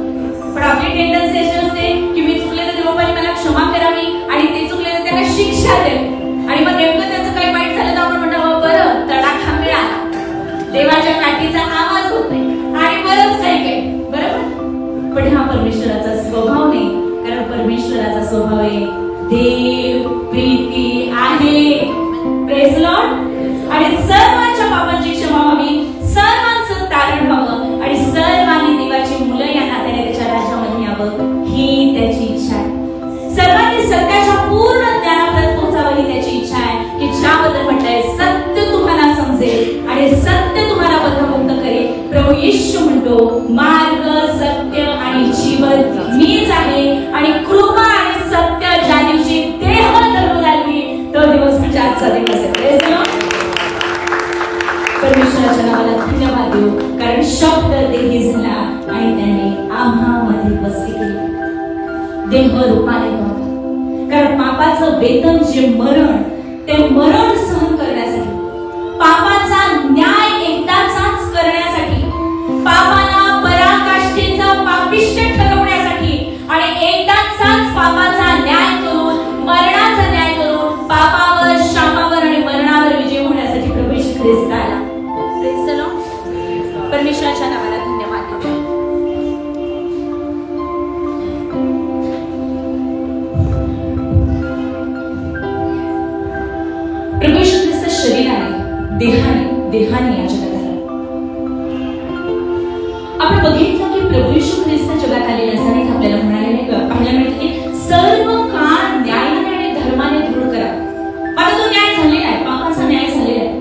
Speaker 1: पण आपली टेंडन्सी अशी असते की मी चुकले तर देवाने मला क्षमा करावी आणि ते चुकले तर त्यांना शिक्षा दे. आणि मग नेमकं त्याचं काही वाईट झालं तर आपण म्हणतो बरं तडाखा मिळाला, देवाच्या काठीचा आवाज होत नाही आणि बरंच काही काही. बरोबर. पण हा परमेश्वराचा स्वभाव नाही. कारण परमेश्वराचा स्वभाव आहे देव प्रीती आहे. Praise Lord. आणि सर्वांच्या पापांची क्षमा व्हावी, सर्वांचं तारण व्हावं आणि सर्वांनी देवाची मुलं या नात्याने त्याच्या राज्यामध्ये यावं ही त्याची इच्छा आहे. सर्वांनी सत्याच्या पूर्ण ज्ञानापर्यंत पोहोचावं ही त्याची इच्छा आहे. की ज्याबद्दल म्हटलंय सत्य तुम्हाला समजेल आणि सत्य तुम्हाला बंधमुक्त करेल. प्रभू येशू म्हणतो मार्ग, सत्य आणि जीवन मीच आहे आणि कृपा आणि सत्य ज्या दिवशी देह धरून आली तो दिवस म्हणजे आजचा दिवस आहे. परमेश्वराच्या नावाला धन्यवाद देऊ. कारण शब्द देही झाला आणि त्याने आम्हामध्ये वसले केले, देह रूपाने पावला. कारण पापाचं वेतन जे मरण, ते मरण सहन करण्यासाठी, पापाचा न्याय देहाने या जगात आला. आपण बघितलं की प्रभू येशू ख्रिस्त जगात आलेले असताना आपल्याला म्हणाले पाहायला मिळतं की सर्व काळ न्यायाने आणि धर्माने दृढ करा. आता तो न्याय झालेला आहे, पापाचा न्याय झालेला आहे.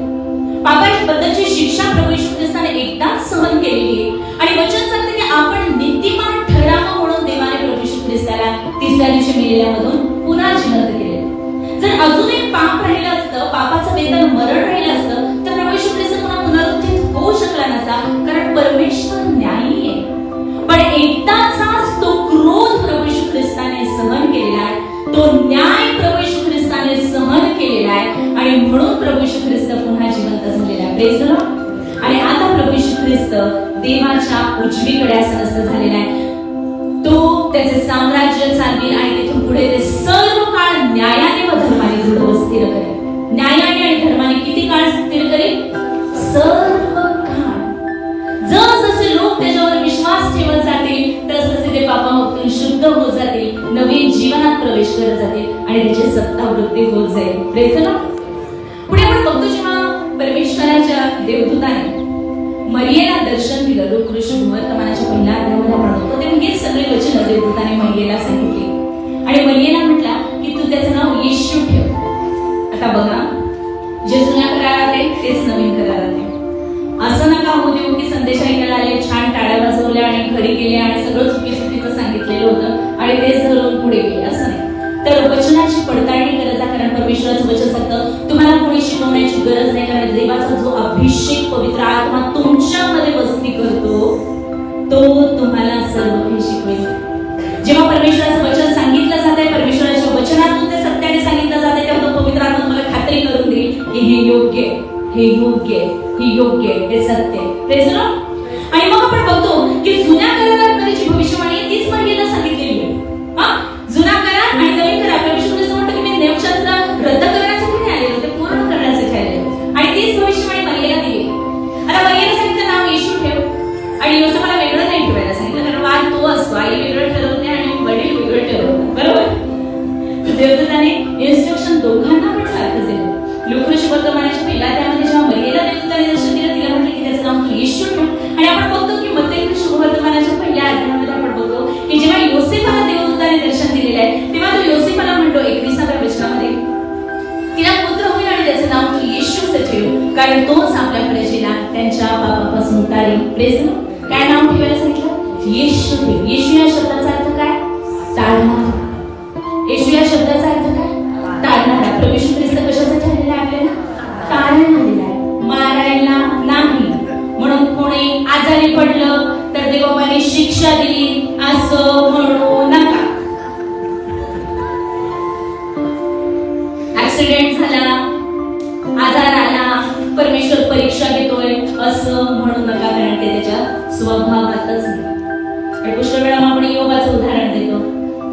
Speaker 1: पापाबद्दलची शिक्षा प्रभू येशू ख्रिस्ताने एकदाच सहन केलेली आहे आणि वचन सांगते की आपण नीतिमान ठरावं म्हणून देवाने प्रभू येशू ख्रिस्ताला तिसऱ्या दिवशी मेलेल्यामधून पुन्हा जिवंत केले. जर अजूनही पाप राहिलं असतं, पापाचं वेतन मरण राहिलं असतं, तर प्रभू येशू ख्रिस्त पुन्हा पुनरुत्थित होऊ शकला नसता, कारण परमेश्वर न्यायी आहे. पण एकदाचाच तो क्रोध प्रभू येशू ख्रिस्ताने सहन केलेला आहे, तो न्याय प्रभू येशू ख्रिस्ताने सहन केलेला आहे आणि म्हणून प्रभू येशू ख्रिस्त पुन्हा जिवंत झालेला आहे. Praise the Lord. आणि आता प्रभू येशू ख्रिस्त देवाच्या उजवीकडे आसीनस्थ झालेला आहे. तो त्याचे साम्राज्य चालवेल आणि तिथून पुढे ते सर्व काळ न्यायाने व धर्माने दृढ स्थिर करेल. न्यायाने आणि धर्माने किती काळ स्थिर करेल? सर्व काळ. जसजसे लोक त्याच्यावर विश्वास ठेवत जातील तसतसे ते पापामुक्तून शुद्ध होत जातील, नवीन जीवनात प्रवेश करत जातील आणि त्याची सत्ता वृद्धी होत जाईल. Praise the Lord. पुढे आपण बघतो जेव्हा परमेश्वराच्या देवदूताने मरियेला दर्शन दिलं, लोकऋषी वर्तमानाच्या पहिल्या अध्यायामध्ये आपण बघतो तेव्हा हे सगळे वचन देवदूताने मरियेला सांगितले आणि मरियेला म्हटला की तू त्याचं नाव येशू ठेव. आता बघा, जे जुन्या करारात आहे तेच नवीन करारात आहे. असं नका होऊ देऊ की संदेश ऐकायला आले, छान टाळ्या वाजवल्या आणि घरी गेले आणि सगळं चुकीचं सांगितलेलं होतं आणि तेच धरून पुढे गेले, असं नाही. तर वचनाची पडताळणी करत जा, कारण परमेश्वराचं वचन सांगतं तुम्हाला कोणी शिकवण्याची गरज नाही, कारण देवाचा जो अभिषेक पवित्र आत्मा तुमच्यामध्ये वस्ती करतो तो तुम्हाला सर्व काही शिकवेल. जेव्हा परमेश्वराचं वचन सांगितलं जाते, परमेश्वराच्या वचनातून ते सत्याने सांगितलं जाते, तेव्हा तो पवित्र आत्मा तुम्हाला खात्री करून देईल की हे योग्य आहे, हे योग्य आहे, हे योग्य आहे, हे सत्य आहे. Praise the Lord. आणि मग आपण बघतो की जुन्या करारामध्ये जी भविष्यवाणी आहे तीच मरियेला सांगितलेली आहे. जुना करार आणि नवीन करार परमेश्वर ख्रिस्त म्हणतो की मी नियमशास्त्र रद्द करण्यासाठी नाही आलेलो, ते पूर्ण करण्यासाठी आलेलो आणि तीच भविष्यवाणी मरियेला दिली. आता मरियेला सांगितलं नाव येशू ठेव आणि योसेफला वेगळं नाही ठेवायला सांगितलं, कारण वाद तो असतो, आई वेगळं ठरवते आणि वडील वेगळं ठरवतात, बरोबर. देवदूताने इन्स्ट्रक्शन दोघांना पण सारखं दिलं. लोकऋषी वर्तमानाच्या पहिल्या त्यामध्ये जेव्हा मरियेला देवदूताने दर्शन दिलं, तिला म्हटलं की त्याचं नाव तू येशू ठेव. आणि आपण बघतो की मत्ती शुभवर्तमानाच्या पहिल्या अध्यायामध्ये आपण बघतो की जेव्हा योसेफला देवदूताने दर्शन दिलेलं आहे तेव्हा तो योसेफला म्हणतो 21व्या वचनामध्ये तिला पुत्र होईल आणि त्याचं नाव तू येशूच ठेव, कारण तोच आपल्या प्रजेला त्यांच्या पापापासून तारेल. Praise the lord. काय नाव ठेवायला सांगितलं? येशू ठेव. येशू या शब्दाचा अर्थ काय? टाळणारा. येशू या शब्दाचा अर्थ काय? टाळणारा. प्रभू येशू ख्रिस्त कशासाठी आलेला आहे? आपल्याला टाळायला आलेला आहे, मारायला नाही. म्हणून कोणी आजारी पडलं तर देवाने शिक्षा दिली असं म्हणू नका. ऍक्सिडेंट झाला, आजार आला, परमेश्वर परीक्षा घेतोय असं म्हणू नका, कारण ते त्याच्या स्वभावातच नाही. पुष्कळ वेळा आपण योगाचं उदाहरण देतो.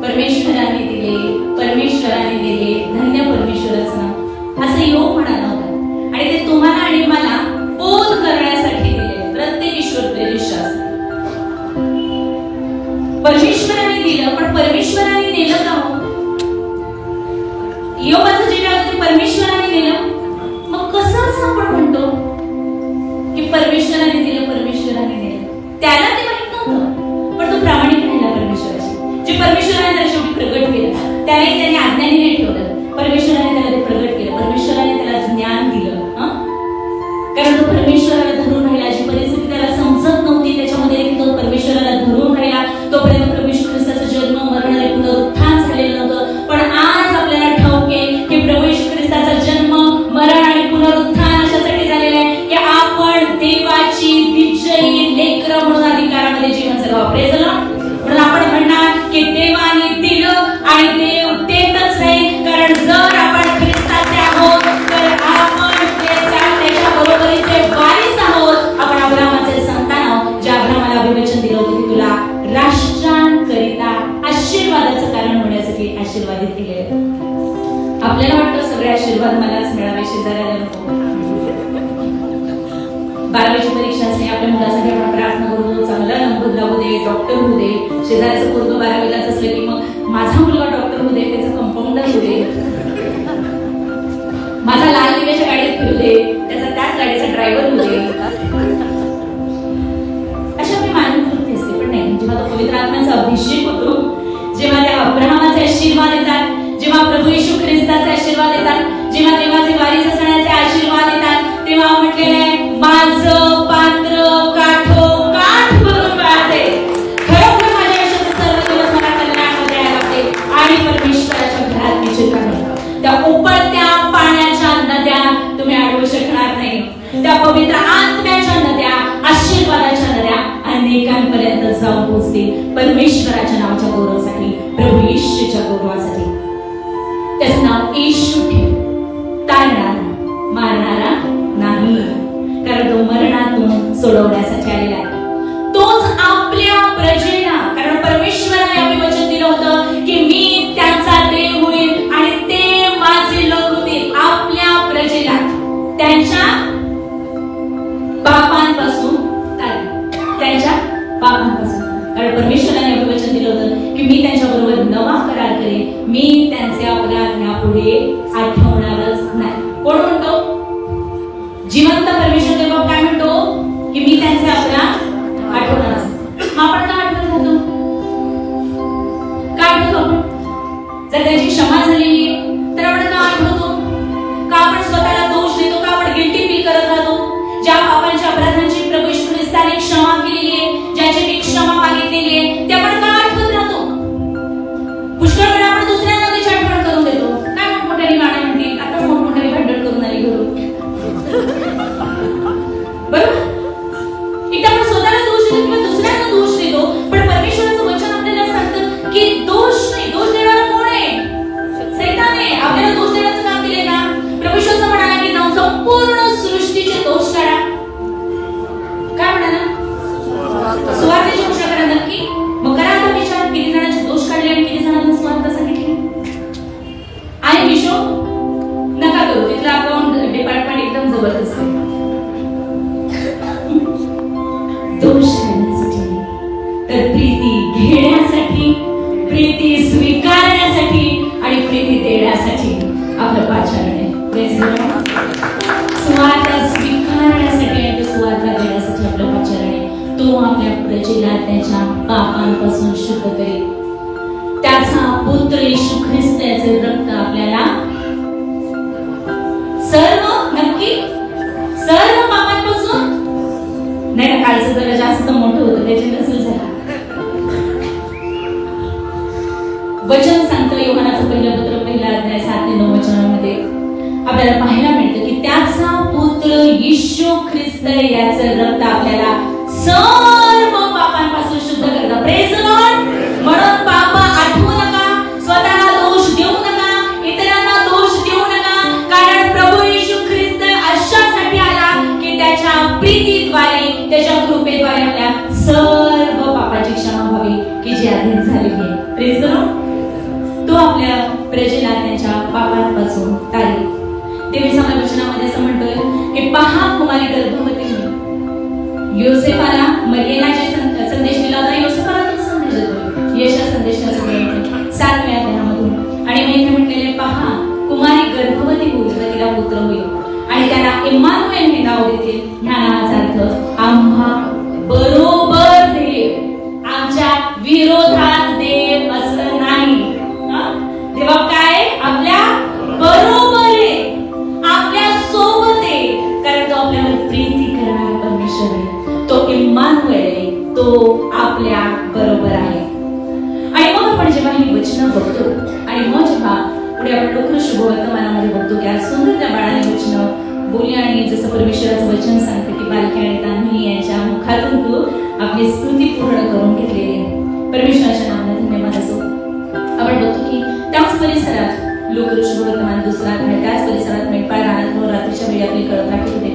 Speaker 1: परमेश्वराने दिले, परमेश्वराने दिले, धन्य परमेश्वराचं नाव, असं योग म्हणाला होता आणि ते तुम्हाला आणि मला बोध करण्यासाठी दिले. प्रत्येक ईश्वर प्रेरित शास्त्र परमेश्वराने दिलं, पण परमेश्वराने नेलं का हो? योगाचं जे काय होतं परमेश्वराने दिलं, मग कसं आपण म्हणतो की परमेश्वराने दिलं, परमेश्वराने दिलं? त्याला ते माहित नव्हतं, पण तो प्रामाणिक राहिला परमेश्वराशी. जे परमेश्वराने त्याला शेवटी प्रगट केलं, त्यालाही त्याने आज्ञाने नाही ठेवलं, परमेश्वराने त्याला ते प्रगट केलं, परमेश्वराने त्याला ज्ञान दिलं. कारण तो परमेश्वराला धरून राहिला. जी परिस्थिती त्याला समजत नव्हती त्याच्यामध्ये तो परमेश्वराला धरून राहिला. तोपर्यंत प्रभू येशू ख्रिस्ताचा जन्म, मरण आणि पुनरुत्थान झालेलं नव्हतं. पण आज आपल्याला ठाऊक आहे की प्रभू येशू ख्रिस्ताचा जन्म, मरण आणि पुनरुत्थान अशासाठी झालेलं आहे की आपण देवाची विजयी लेकरं म्हणून अधिकारामध्ये जीवन जगावं. Praise the Lord. म्हणून आपण म्हणणार की देवाने दिलं आणि देव देतच नाही, कारण जर आपण ख्रिस्ताचे आहोत तर आपण त्याच्या बरोबरीचे वारीस आहोत. आपण अब्राहमाचे संतान आहोत, जे अब्राहमाला अभिवचन दिलं होतं की तुला राष्ट्रांकरिता आशीर्वादाचं कारण होण्यासाठी आशीर्वादित केले. आपल्याला वाटतं सगळे आशीर्वाद मलाच मिळावे, शेजाऱ्याला नको. 12वीची परीक्षा असते, आपल्या मुलासाठी आपण प्रार्थना करू, चांगला नंबर लागू दे, डॉक्टर होऊ दे. शेजाऱ्याचं पोरगं 12वीलाच असलं की मग माझा मुलगा डॉक्टर होऊ दे, त्याचं कंपाऊंडर होऊ दे, माझा लाल दिव्याच्या गाडीत फिरू दे, त्याचा त्याच गाडीचा ड्रायव्हर होते. अशा मी मानून कृती असते. पण नाही, जेव्हा तो पवित्र आत्म्याचा अभिषेक होतो, जेव्हा त्या अब्राहमाचे आशीर्वाद येतात, जेव्हा प्रभू येशू ख्रिस्ताचे आशीर्वाद येतात, जेव्हा देवाचे वारीचे सणाचे आशीर्वाद येतात, तेव्हा म्हटलेलं आहे, माझं पात्र काठोकाठ भरून वाहते. खरोखर माझ्या आयुष्यात सर्व दिवस मला कल्याणामध्ये यायला लागते आणि परमेश्वराच्या घरात मी चिरकाल. त्या उकळत्या पाण्याच्या नद्या तुम्ही अडवू शकणार नाही. त्या पवित्र आत्म्याच्या नद्या, आशीर्वादाच्या नद्या अनेकांपर्यंत जाऊन पोहोचतील परमेश्वराच्या नावाच्या गौरवासाठी, प्रभू येशूच्या गौरवासाठी. त्याचं नाव येशू ठेव. तारणारा, मारणारा नाही, कारण तो मरणातून सोडवण्यासाठी आलेला आहे. तोच आपल्या प्रजेला, कारण परमेश्वराने आपले वचन दिलं होतं की मी त्यांचा देव होईल आणि ते माझे लोक होतील. आपल्या प्रजेला त्यांच्या पापांपासून, त्यांच्या पापांपासून, कारण परमेश्वराने आपले वचन दिलं होतं की मी त्यांच्याबरोबर नवा करार करेन, मी त्यांचे अपराध यापुढे आठवणारच नाही. कोण म्हणतो? जिवंत परमेश्वर देव काय म्हणतो की मी त्यांचे अपराध आठवणारच. आपण का आठवत होतो? काय आठवतो आपण? जर त्याची क्षमा झालेली आहे तर आपण का आठवतो? का आपण स्वतःला दोष देतो? का आपण गिल्टी फील करत राहतो? ज्या पापांच्या अपराधांची प्रभू येशू ख्रिस्ताने क्षमा केलेली आहे, ज्याची मी क्षमा मागितलेली आहे, ते आपण का आठवत राहतो? पुष्कळ वेळा आपण दुसऱ्यांना त्याची आठवण करून देतो. काय मोठमोठ्याने गाणे म्हणतील, आता मोठमोठ्याने भांडण करून आली घरून, बरोबर? एकदा आपण स्वतःला दोष देतो किंवा दुसऱ्यांना दोष देतो, पण परमेश्वराचं वचन आपल्याला सांगतं की दोष नाही, दोष देणारा कोण आहे? सैतान आहे. आपल्याला दोष देण्याचं काम दिले का? प्रभू येशू असं म्हणाला की जाऊन संपूर्ण सृष्टीचे दोष काढा. काय म्हणाला? सुवार्तेची घोषणा करा. नक्की मग करा आता विचार, किती जणांचे दोष काढले आणि किती जणांना सुवार्ता सांगितली? आणि विशो नका करू, तिथलं अकाउंट डिपार्टमेंट एकदम जबरदस्त आहे. दोष काढण्यासाठी तर प्रीती घेण्यासाठी, प्रीती स्वीकारण्यासाठी आणि प्रीती देण्यासाठी आपलं पाचारण आहे. सुवार्ता स्वीकारण्यासाठी आणि सुवार्ता देण्यासाठी आपलं पाचारण आहे. तो आपल्या प्रजेला त्याच्या पापांपासून शुद्ध करेल. त्याचा पुत्र येशू ख्रिस्त याचे रक्त आपल्याला सर्व, नक्की सर्व पापांपासून नाही ना. कालचं जरा जास्त मोठं होतं, त्याचे नसेल झाला. वचन सांगतं योहानाचं पहिलं पत्र, पहिला अध्याय 7 ते 9 वचनांमध्ये आपल्याला पाहायला मिळतं की त्याचा पुत्र येशू ख्रिस्त याचं रक्त आपल्याला सर्व पापांपासून शुद्ध करतं. Praise the Lord. म्हणून पाप आठवू नका, स्वतःला दोष देऊ नका, इतरांना दोष देऊ नका, कारण प्रभू येशू ख्रिस्त अशासाठी आला की त्याच्या प्रीतीद्वारे, त्याच्या कृपेद्वारे आपल्या सर्व पापाची क्षमा व्हावी की जी आधी झालेली आहे. Praise the Lord. तो आपल्या प्रजेला त्यांच्या पापांपासून काढेल. तेवीस वचनामध्ये असं म्हणतोय की पहा कुमारी गर्भवती होईल. योसेफाला मरियेला जे संदेश दिला होता, योसेफाला तो संदेश देतो. यशा संदेशाचा 7व्या अध्यायामधून. आणि मग इथे म्हटलेले पहा कुमारी गर्भवती होईल व तिला पुत्र होईल आणि त्याला इम्मानुएल हे नाव देतील. ह्या नावाचा अर्थ आम्हा बरोबर देव, आमच्या विरोधात देव असं नाही. तेव्हा काय? आपल्या बरोबर आहे, आपल्या सोबत आहे, कारण तो आपल्यावर प्रीती करणारा परमेश्वर आहे. तो इम्मानुएल आहे, तो आपल्या बरोबर आहे. आणि मग आपण जेव्हा ही वचनं बघतो आणि मग जेव्हा पुढे आपण लोक शुभवर्तमानामध्ये बघतो की आज सुंदर त्या बाळाने वचनं बोलली आणि जसं परमेश्वराचं वचन सांगते की बालकी आणि तान्ही यांच्या मुखातून तू आपली स्तुती पूर्ण करून घेतलेली आहे. परमेश्वराच्या नावाने धन्यवाद असो. आपण बघतो की त्याच परिसरात लोक शुभवर्तमान दुसरा अध्याय, त्याच परिसरात मेंढपाळ रानात रात्रीच्या वेळी आपली कळत राखत होते.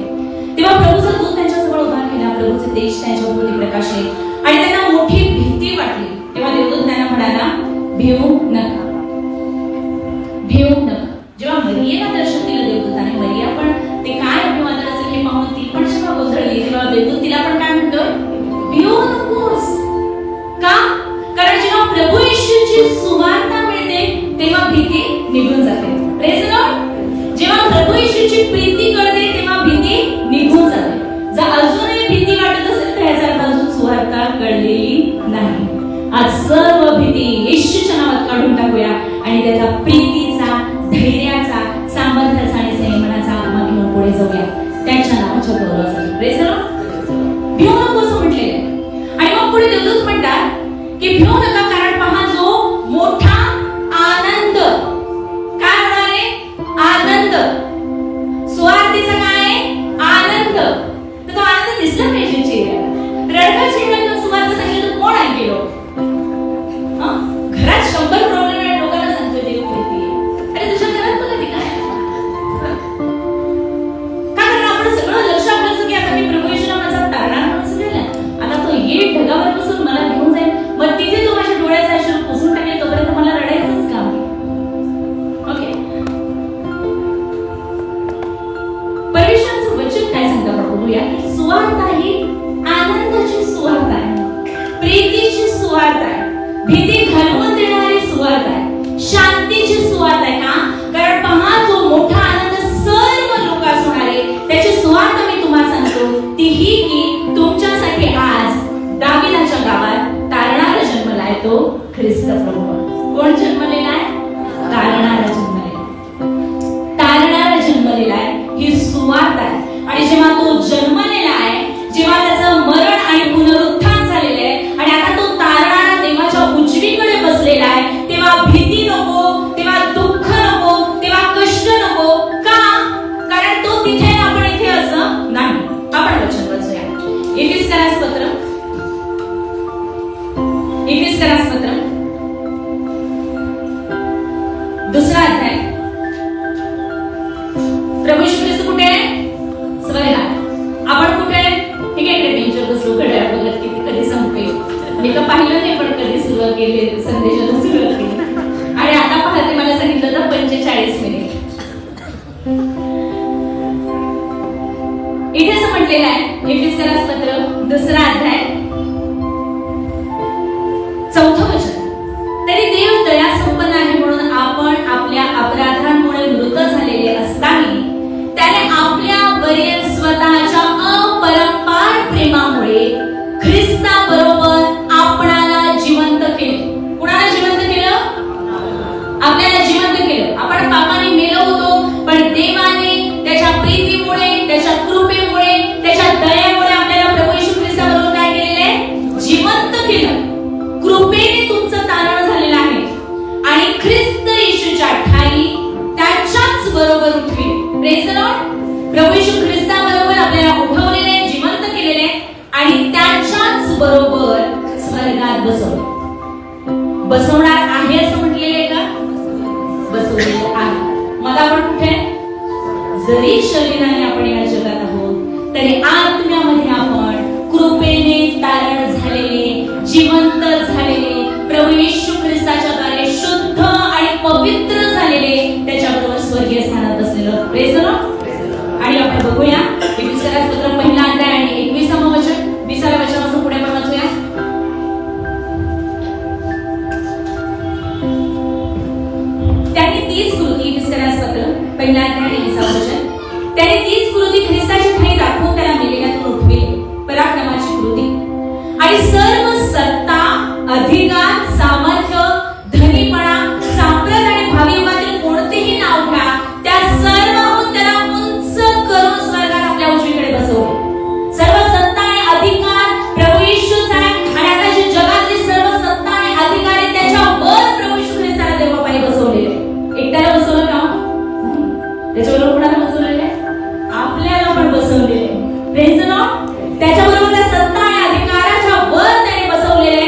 Speaker 1: तेव्हा प्रभूचा दूत त्यांच्याजवळ उभा केला. प्रभूचे तेज त्यांच्याभोवती प्रकाशले आणि त्यांना मोठी भीती वाटली. तेव्हा देवदूत त्यांना म्हणाला, भिवू नका, भिवू नका. जेव्हा मरियेला दर्शन दिलं देवदूताने, मरिया पण ते काय अभिवादन असेल हे पाहून ती पण जेव्हा गोंधळली, तेव्हा देवदूत तिला पण काय म्हणतो, भिवू नकोस. का? कारण जेव्हा प्रभू येशूची सुवार्ता मिळते तेव्हा भीती निघून जाते. Praise the Lord. जेव्हा प्रभू येशूची प्रीती कळते तेव्हा भीती आज सर्व भीती येशूच्या नावात काढून टाकूया आणि त्याचा प्रीतीचा, धैर्याचा, सामर्थ्याचा आणि संयमनाचा आत्मा घेऊन पुढे जाऊया त्याच्या नावाच्या गौरवासाठी. Praise the lord. भिवू नको असं म्हटलेलं आहे. आणि मग पुढे देवदूत म्हणतात की भिवू नका, कारण पहा जो मोठा आनंद, काय होणार आहे? आनंद. सुवार्तेचा काय आहे? आनंद. तर तो आनंद दिसला पाहिजे चेहऱ्याला. रडका चेहऱ्याला सुवार्ता सांगितलं तर कोण ऐकेल? घरात 100 प्रॉब्लेम आहे, लोकांना सांगतोय देव प्रीती आहे. अरे तुझ्या घरात बघा ती काय का? कारण आपण सगळं लक्ष आपलं की आता मी प्रभू येशूला माझा तारणार म्हणून झाला, आता तो येईल ढगावर बसून मला घेऊन जाईल, मग तिथे तो माझ्या डोळ्याचा अश्रू पुसून टाकेल, तोपर्यंत मला रडायचंच काम. ओके, परमेश्वराचं वचन काय सांगतं आपण बघूया की सुवार्ता ही आनंदाची सुवार्ता आहे, प्रीतीची सुवार्ता आहे, भीती घालवून देणारी सुवार्ता आहे, शांतीची सुवार्ता आहे. का? कारण पहा जो मोठा आनंद सर्व लोकांस होणार आहे त्याची सुवार्ता मी तुम्हाला सांगतो ती ही की तुमच्यासाठी आज दाविदाच्या गावात तारणारा जन्मला आहे, तो ख्रिस्त प्रभू. कोण जन्मलेला आहे? तारणारा जन्मलेला आहे. तारणारा जन्मलेला आहे ही सुवार्ता आहे. आणि जेव्हा तो जन्मलेला आहे, जेव्हा त्याचं मरण आणि पुनरुत्थान झालेलं आहे आणि आता तो तारणारा देवाच्या उजवीकडे बसलेला आहे, तेव्हा भीती नको, तेव्हा दुःख नको, तेव्हा कष्ट नको. का? कारण तो तिथे आपण इथे असं नाही. आपण वचन वाचूया. एफिसकरास पत्र, एफिसकरास पत्र 2रा अध्याय. प्रभू येशू ख्रिस्त कुठे आहे? स्वर्गात. आपण कुठे आहे? ठीक आहे, इकडे बेंचवर बसलो, घड्याळ बघत किती कधी संपते. मी तर पाहिलं नाही पण कधी सुरुवात केली, संदेशाला सुरुवात केली आणि आता पाहते मला सांगितलं तर 45 मिनिट. इथे असं म्हटलेलं आहे एफिसकरास पत्र 2रा अध्याय 4थं वचन. तरी देव दया संपन्न आहे म्हणून आपण आपल्या अपराधांमुळे मृत झालेले असताना त्याने आपल्यावरील स्वतःच्या अपरंपार प्रेमामुळे ख्रिस्ताबरोबर आपणाला जिवंत केले. कुणाला जिवंत केलं? आपल्याला जिवंत केलं. आपण पापाने मेलो होतो, पण देवाने त्याच्या प्रीतीमुळे, त्याच्या कृपेमुळे, त्याच्या दयेमुळे आपल्याला प्रभू येशू ख्रिस्ताबरोबर काय केलेलं आहे? जिवंत केलं. कृपेने तुमचं तारण झालेलं आहे आणि ख्रिस्त येशूच्या ठाई त्याच्याच बरोबर उठविले. Praise the lord. प्रभू येशू ख्रिस्ताबरोबर आपल्याला उठवलेले, जिवंत केलेले आणि त्याच्याच बरोबर स्वर्गात बसवणार आहे असं म्हटलेले का? बसवलेलं आहे. मग आपण कुठे? जरी शरीराने आपण या जगात आहोत तरी आत्म्यामध्ये आपण कृपेने तारण झालेले, जिवंत झालेले, प्रभू येशू ख्रिस्ताच्या द्वारे शुद्ध आणि पवित्र झालेले, त्याच्याबरोबर स्वर्गीय स्थानात बसलेलं. Praise the Lord. आणि आपण बघूया एफिसकरास पत्र 1ला अध्याय आणि 21वं वचन, 20व्या वचनापासून पुढे आपण वाचूया. त्याने तीच कृती, एफिसकरास पत्र 1ला अध्याय आणि 20वं वचन. त्याने तीच कृती ख्रिस्ताची ठाई दाखवून त्याला मेलेल्यातून उठविली, पराक्रमाची कृती आणि सर्व सत्ता, अधिकार, सामर्थ्य, धनीपणा, सांप्रत आणि भावी युगातील कोणतेही नाव घ्या, त्या सर्वहून त्याला उंच करून स्वर्गात आपल्या उजवीकडे बसवले. सर्व सत्ता आणि अधिकार प्रभू येशूचा आहे आणि आता जे जगातली सर्व सत्ता आणि अधिकार आहे त्याच्यावर प्रभू येशू ख्रिस्ताला देवबापाने बसवलेले. एकट्याला बसवलं का? त्याच्याबरोबर कोणाला बसवलेलं आहे? आपल्याला पण बसवलेले. Praise the Lord. त्याच्याबरोबर त्या सत्ता आणि अधिकाराच्या वर त्याने बसवलेले.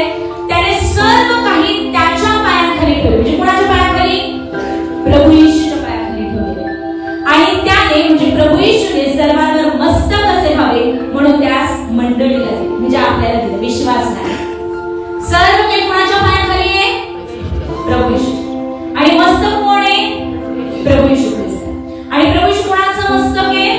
Speaker 1: त्याने सर्व काही त्याच्या पायाखाली ठेवले. म्हणजे कोणाच्या पायाखाली? प्रभू येशूच्या पायाखाली ठेवले. आणि त्याने म्हणजे प्रभू येशूने सर्वांवर मस्तक असे व्हावे म्हणून त्यास मंडळीला दिले, म्हणजे आपल्याला दिले. विश्वास नाही. सर्व काही कोणाच्या पायाखाली आहे? प्रभू येशू. आणि मस्तक कोण आहे? प्रभू येशू ख्रिस्त. आणि प्रभू येशू कोणाचं मस्तक आहे?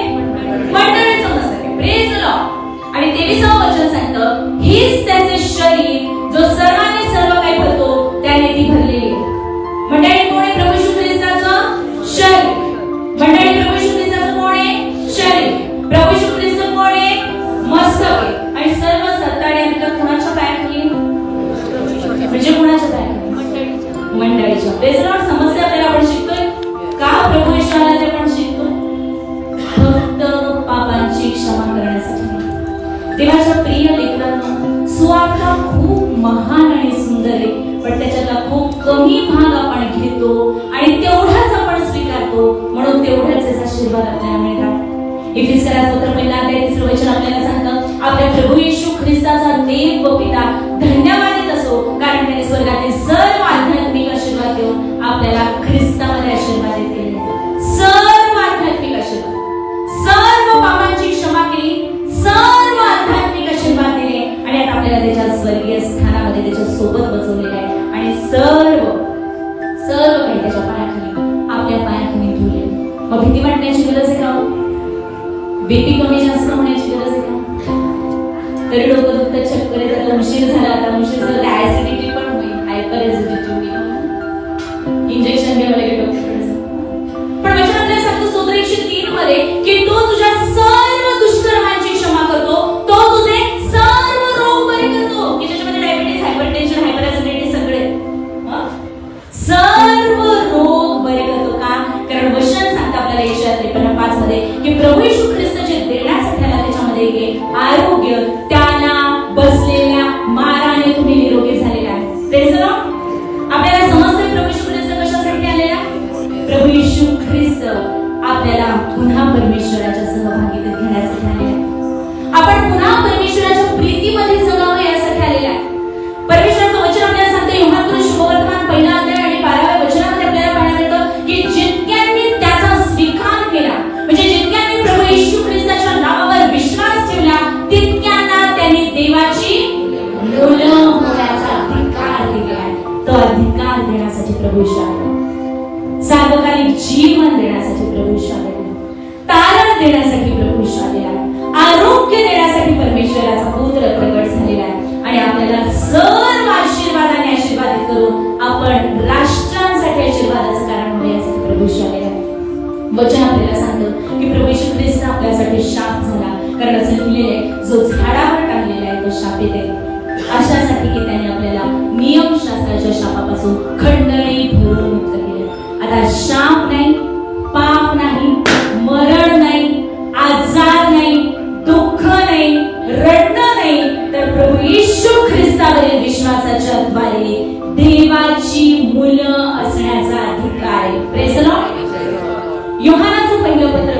Speaker 1: मंडळीचं मस्तक आहे. Praise the Lord. आणि 23वं वचन सांगतं, हीच त्याचे शरीर जो सर्वांनी सर्व काही भरतो त्याने ती भरलेली. मंडळी कोण आहे? प्रभू येशू ख्रिस्ताचं शरीर. मंडळी प्रभू येशू ख्रिस्ताचं कोण आहे? शरीर. प्रभू येशू ख्रिस्त कोण आहे? मस्तक आहे. आणि सर्व सत्ता आणि अधिकार कोणाच्या पायाखाली? म्हणजे कोणाच्या पायाखाली? मंडळीच्या. Praise the lord. समस्या आपल्याला आपण शिकतोय का प्रभू येशूला ते आपण शिकतो फक्त पापांची क्षमा करण्यासाठी. देवाच्या प्रिय लेकरांनो, सुवार्थ खूप महान आणि सुंदर आहे, पण त्याच्यातला खूप कमी भाग आपण घेतो आणि तेवढाच आपण स्वीकारतो, म्हणून तेवढाच आशीर्वाद आपल्याला मिळतात. इफिसियन्स पत्र पहिला अध्याय 3 वचन आपल्याला सांगतं, आपल्या प्रभू येशू ख्रिस्ताचा देव व पिता धन्यवादित असो, कारण त्याने स्वर्गातील सर्व आध्यात्मिक आशीर्वाद देऊन आपल्याला ख्रिस्तामध्ये आशीर्वाद दिले. सर्व आध्यात्मिक आशीर्वाद, सर्व पापांची क्षमा केली, सर्व आध्यात्मिक आशीर्वाद दिले आणि आता आपल्याला त्याच्या स्वर्गीय स्थानामध्ये त्याच्या सोबत बसवलेले आहे आणि सर्व काही त्याच्या पायाखाली, आपल्या पायाखाली ठेवले. मग भीती वाटण्याची गरज आहे का? बीपी कमी जास्त होण्याची गरज आहे का? तरी डोकं दुखतं, चक्कर येतात, उशीर झाला, आता उशीर झाला, ऍसिडिटी पण होईल, हायपर ऍसिडिटी होईल, इंजेक्शन घ्यावं लागेल डॉक्टरकडे. पण वचन आपल्याला सांगतो स्तोत्र 103 मध्ये की तो तुझ्या सर्व दुष्कर्मांची क्षमा करतो, तो तुझे सर्व रोग बरे करतो, की ज्याच्यामध्ये डायबिटीज, हायपरटेन्शन, हायपर ऍसिडिटी सगळे सर्व रोग बरे करतो. का? कारण वचन सांगतं आपल्याला यशाया 53:5 मध्ये की प्रभू येशू ख्रिस्त जे देण्यासाठी आला त्याच्यामध्ये एक आरोग्य, त्याला बसलेल्या माराने तुम्ही निरोगी झालेला आहे. Praise the Lord. आपल्याला समजतंय प्रभू येशू ख्रिस्त कशासाठी आलेला? प्रभू येशू ख्रिस्त आपल्याला पुन्हा परमेश्वराच्या सहभागीतेत घेण्यासाठी आलेला आहे. आपण पुन्हा परमेश्वराच्या प्रीतीमध्ये जगावं यासाठी आलेला आहे. परमेश्वराचं वचन आपल्याला सांगतं योहान शुभवर्तमान पहिला अध्याय आणि 12व्या वचनामध्ये आपल्याला पाहायला मिळतं की जितक्यांनी त्याचा स्वीकार केला, म्हणजे जितक्यांनी प्रभू येशू ख्रिस्ताच्या नावावर विश्वास ठेवला, तितक्यांना त्यांनी देवाची मुलं होण्याचा अधिकार दिला आहे. तो अधिकार देण्यासाठी प्रभू येशू आला. सार्वकालिक जीवन देण्यासाठी प्रभू येशू आलेला, तारण देण्यासाठी प्रभू येशू आलेला, आरोग्य देण्यासाठी परमेश्वराचा पुत्र प्रगट झालेला आहे आणि आपल्याला सर्व आशीर्वादाने आशीर्वादित करून आपण राष्ट्रांसाठी आशीर्वादाचं कारण होण्यासाठी प्रभू येशू आलेला आहे. वचन आपल्याला सांगतं की प्रभू येशू ख्रिस्त आपल्यासाठी शाप झाला, कारण असं लिहिलेलं आहे जो झाडावर टाकलेला आहे तो शापित आहे, अशासाठी की त्याने आपल्याला नियमशास्त्राच्या शापापासून खंडणी भरून मुक्त केले. आता शाप नाही, पाप नाही, मरण नाही, आजार नाही, दुःख नाही, रडणं नाही, तर प्रभू येशू ख्रिस्तावरील विश्वासाच्या द्वारे देवाची मुलं असण्याचा अधिकार आहे. Praise the Lord. योहानाचं पहिलं पत्र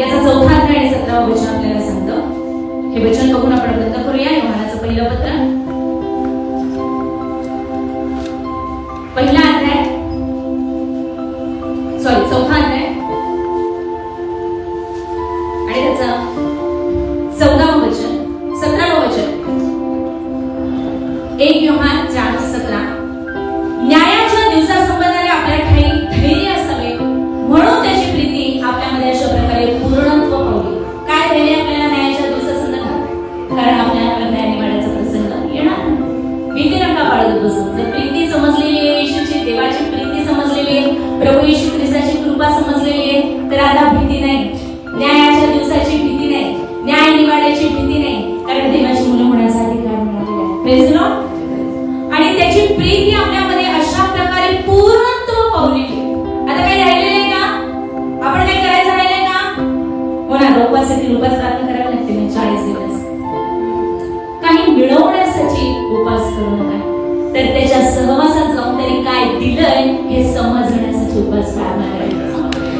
Speaker 1: याचा 4 अध्याय आणि 17 वचन आपल्याला सांगतं. हे वचन बघून आपण प्रयत्न करूया. योहानाचं पहिलं पत्र पहिला अध्याय 4 अध्याय आणि त्याचं 14वं वचन, 17वं वचन. 1 योहान 4:17. न्यायाच्या दिवसासंबंधाने आपल्या ठाई धैर्य असावे, म्हणून त्याची प्रीती आपल्यामध्ये अशा प्रकारे पूर्णत्व पावली. काय धैर्य आपल्याला न्यायाच्या दिवसासंदर्भात? कारण आपल्याला न्यायनिवाड्याचा प्रसंग येणार. भीती नका बाळगत बसू. जर प्रीती समजलेली आहे, येशूची देवाची प्रीती समजलेली आहे, प्रभू येशू ख्रिस्ताची कृपा समजलेली आहे, तर आता भीती नाही, न्यायाच्या दिवसाची भीती नाही, न्याय निवाड्याची भीती नाही, कारण देवाची मुलं होण्याचा अधिकार मिळालेला आहे. Praise the Lord. आणि त्याची प्रीती आपल्यामध्ये अशा प्रकारे पूर्णत्व पावली. आता काही राहिलेलं आहे का? आपण काय करायचं राहिलंय का? हो ना, उपवास येतील, उपवास प्रार्थना करावी लागते 40 दिवस. काही मिळवण्यासाठी उपवास करू नका, तर त्याच्या सहवासात जाऊन त्यांनी काय दिलंय हे समजण्यासाठी उपवास प्रार्थना करावी.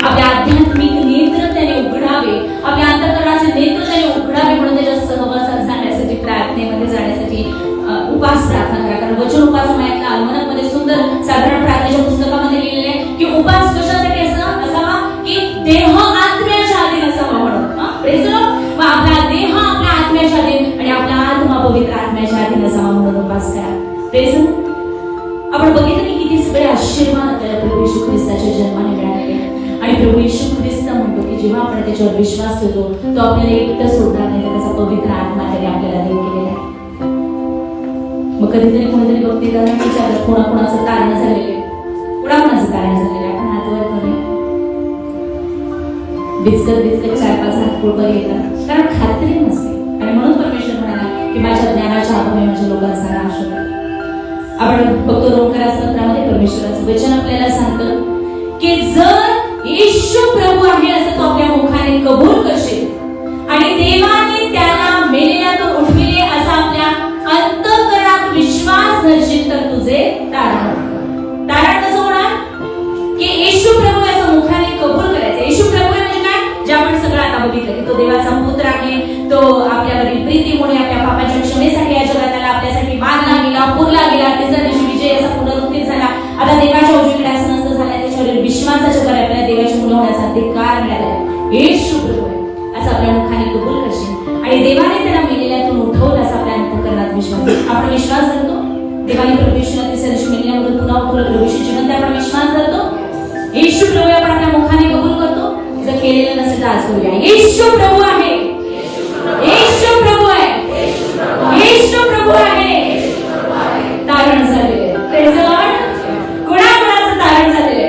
Speaker 1: आपल्या आध्यात्मिक नेत्र त्याने उघडावे, आपल्या अंतःकरणाचे नेत्र त्याने उघडावे, म्हणून त्याच्या सहवासात जाण्यासाठी, प्रार्थनेमध्ये जाण्यासाठी उपवास प्रार्थना करा. कारण वचन उपासमायातल्या आल्मनाकमध्ये सुंदर साधारण प्रार्थनेच्या पुस्तकामध्ये लिहिलेले आहे की उपवास कशासाठी असावा की देह आत्म्याच्या अधीन असावा म्हणून. Praise the Lord. मग आपला देह आपल्या आत्म्याच्या अधीन आणि आपला आत्मा पवित्र आत्म्याच्या अधीन असावा म्हणून उपवास करा. प्रेझ. आपण बघितलं की किती सगळे आशीर्वाद आपल्याला प्रभू येशू ख्रिस्ताच्या जन्माने मिळाले आणि प्रभू येशू ख्रिस्त म्हणतो की जेव्हा आपण त्याच्यावर विश्वास ठेवतो तो आपल्याला एकटं सोडणार नाही, तर त्याचा पवित्र आत्मा त्याने आपल्याला देव केलेला आहे. मग कधीतरी कोणीतरी भक्ती करण्यात विचारलं कोणाकोणाचं तारण झालेलं आहे, कोणाकोणाचं तारण झालेलं आहे, आपण हातवर करूया. बिचकत 4-5 हात पोटवर येतात, कारण खात्री नसते. आणि म्हणून परमेश्वर म्हणाला की माझ्या ज्ञानाच्या अभावी माझ्या लोकांचा नाश होतो. आपण बघतो रोमकरास पत्रामध्ये परमेश्वराचं वचन आपल्याला सांगतं की जर येशू प्रभू आहे असं तू आपल्या मुखाने कबूल करशील आणि देवाने त्याला मेलेल्यातून उठविले असा आपल्या अंतःकरणात विश्वास धरशील तर तुझे तारण कसं होणार की येशू प्रभू असं मुखाने कबूल करायचं. येशू प्रभू म्हणजे काय, जे आपण सगळं आता बघितलं की तो देवाचा पुत्र आहे, तो आपल्यावरील प्रीतीमुळे आपल्या पापाच्या क्षमेसाठी या जगात आला, आपल्यासाठी मारला गेला, पुरला गेला, तिसऱ्या दिवशी विजय असा पुनरुत्थित झाला. आता देवाच्या उजवीकडे असं नसतं झालं, त्याच्यावरील विश्वासाच्या द्वारे आपल्याला देवाची मुलं होण्याचा अधिकार मिळाला. येशू प्रभू आहे असं आपल्या मुखाने कबूल करशील आणि देवाने त्याला मेलेल्यातून उठवलं असं आपल्या अंतःकरणात विश्वास. आपण विश्वास धरतो देवाने परमेश्वराने तिसऱ्या दिवशी मेलेल्यामधून पुन्हा उठवलं, प्रभूशी जिवंत आपण विश्वास धरतो. येशू प्रभू आपण आपल्या मुखाने कबूल करतो. जर केलेलं नसेल तर आज करूया. येशू प्रभू आहे, येशू प्रभू आहे, येशू प्रभू आहे. तारण झालेले, प्रेज द लॉर्ड. कोणाकोणाचं तारण झालेले,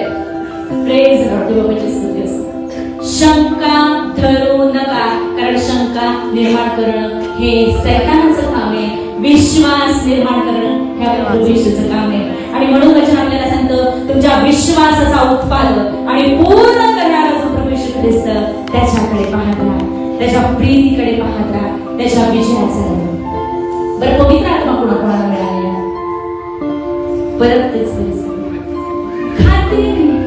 Speaker 1: प्रेज द लॉर्ड. देवाची स्तुती असो. शंका धरू नका, कारण शंका निर्माण करणं हे सैतानाचं काम आहे, विश्वास निर्माण करणं हे आपल्या प्रभू येशूचं काम आहे. आणि म्हणून वचन आपल्याला सांगतं तुमच्या विश्वासाचा उत्पादक आणि पूर्ण करणारा जो प्रभू येशू ख्रिस्त त्याच्याकडे पाहत राहा, त्याच्या प्रीतीकडे पाहत राहा, त्याच्या विजयाचा. बरं पवित्र आत्मा कोणाकोणाला मिळालेला, परत तेच खात्री नाही.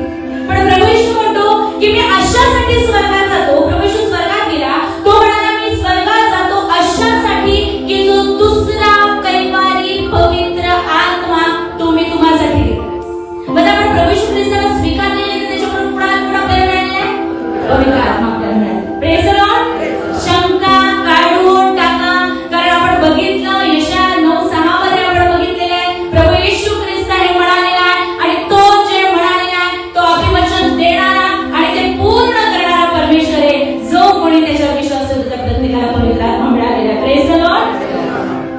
Speaker 1: पण प्रभू येशू म्हणतो की मी अशासाठी स्वर्गात जातो. प्रभू येशू स्वर्गात गेला, तो म्हणाला मी स्वर्गात जातो अशासाठी की जो दुसरा कैवारी पवित्र आत्मा तुम्ही तुम्हासाठी दिला. म्हणजे आपण प्रभू येशू ख्रिस्ताला स्वीकारलेले तर त्याच्याकडून कोण आपल्याला मिळाले, पवित्र आत्मा आपल्याला मिळाले. Praise the Lord. शंका काढून टाका, कारण आपण बघितलं यशाया 9:6 मध्ये आपण बघितलेले प्रभू येशू ख्रिस्त हे म्हणालेला आहे आणि तो जे म्हणालेला आहे तो अभिवचन देणारा आणि ते पूर्ण करणारा परमेश्वर आहे. जो कोणी त्याच्यावर विश्वास ठेवतो त्या प्रत्येकाला पवित्र आत्मा मिळालेला आहे. Praise the Lord.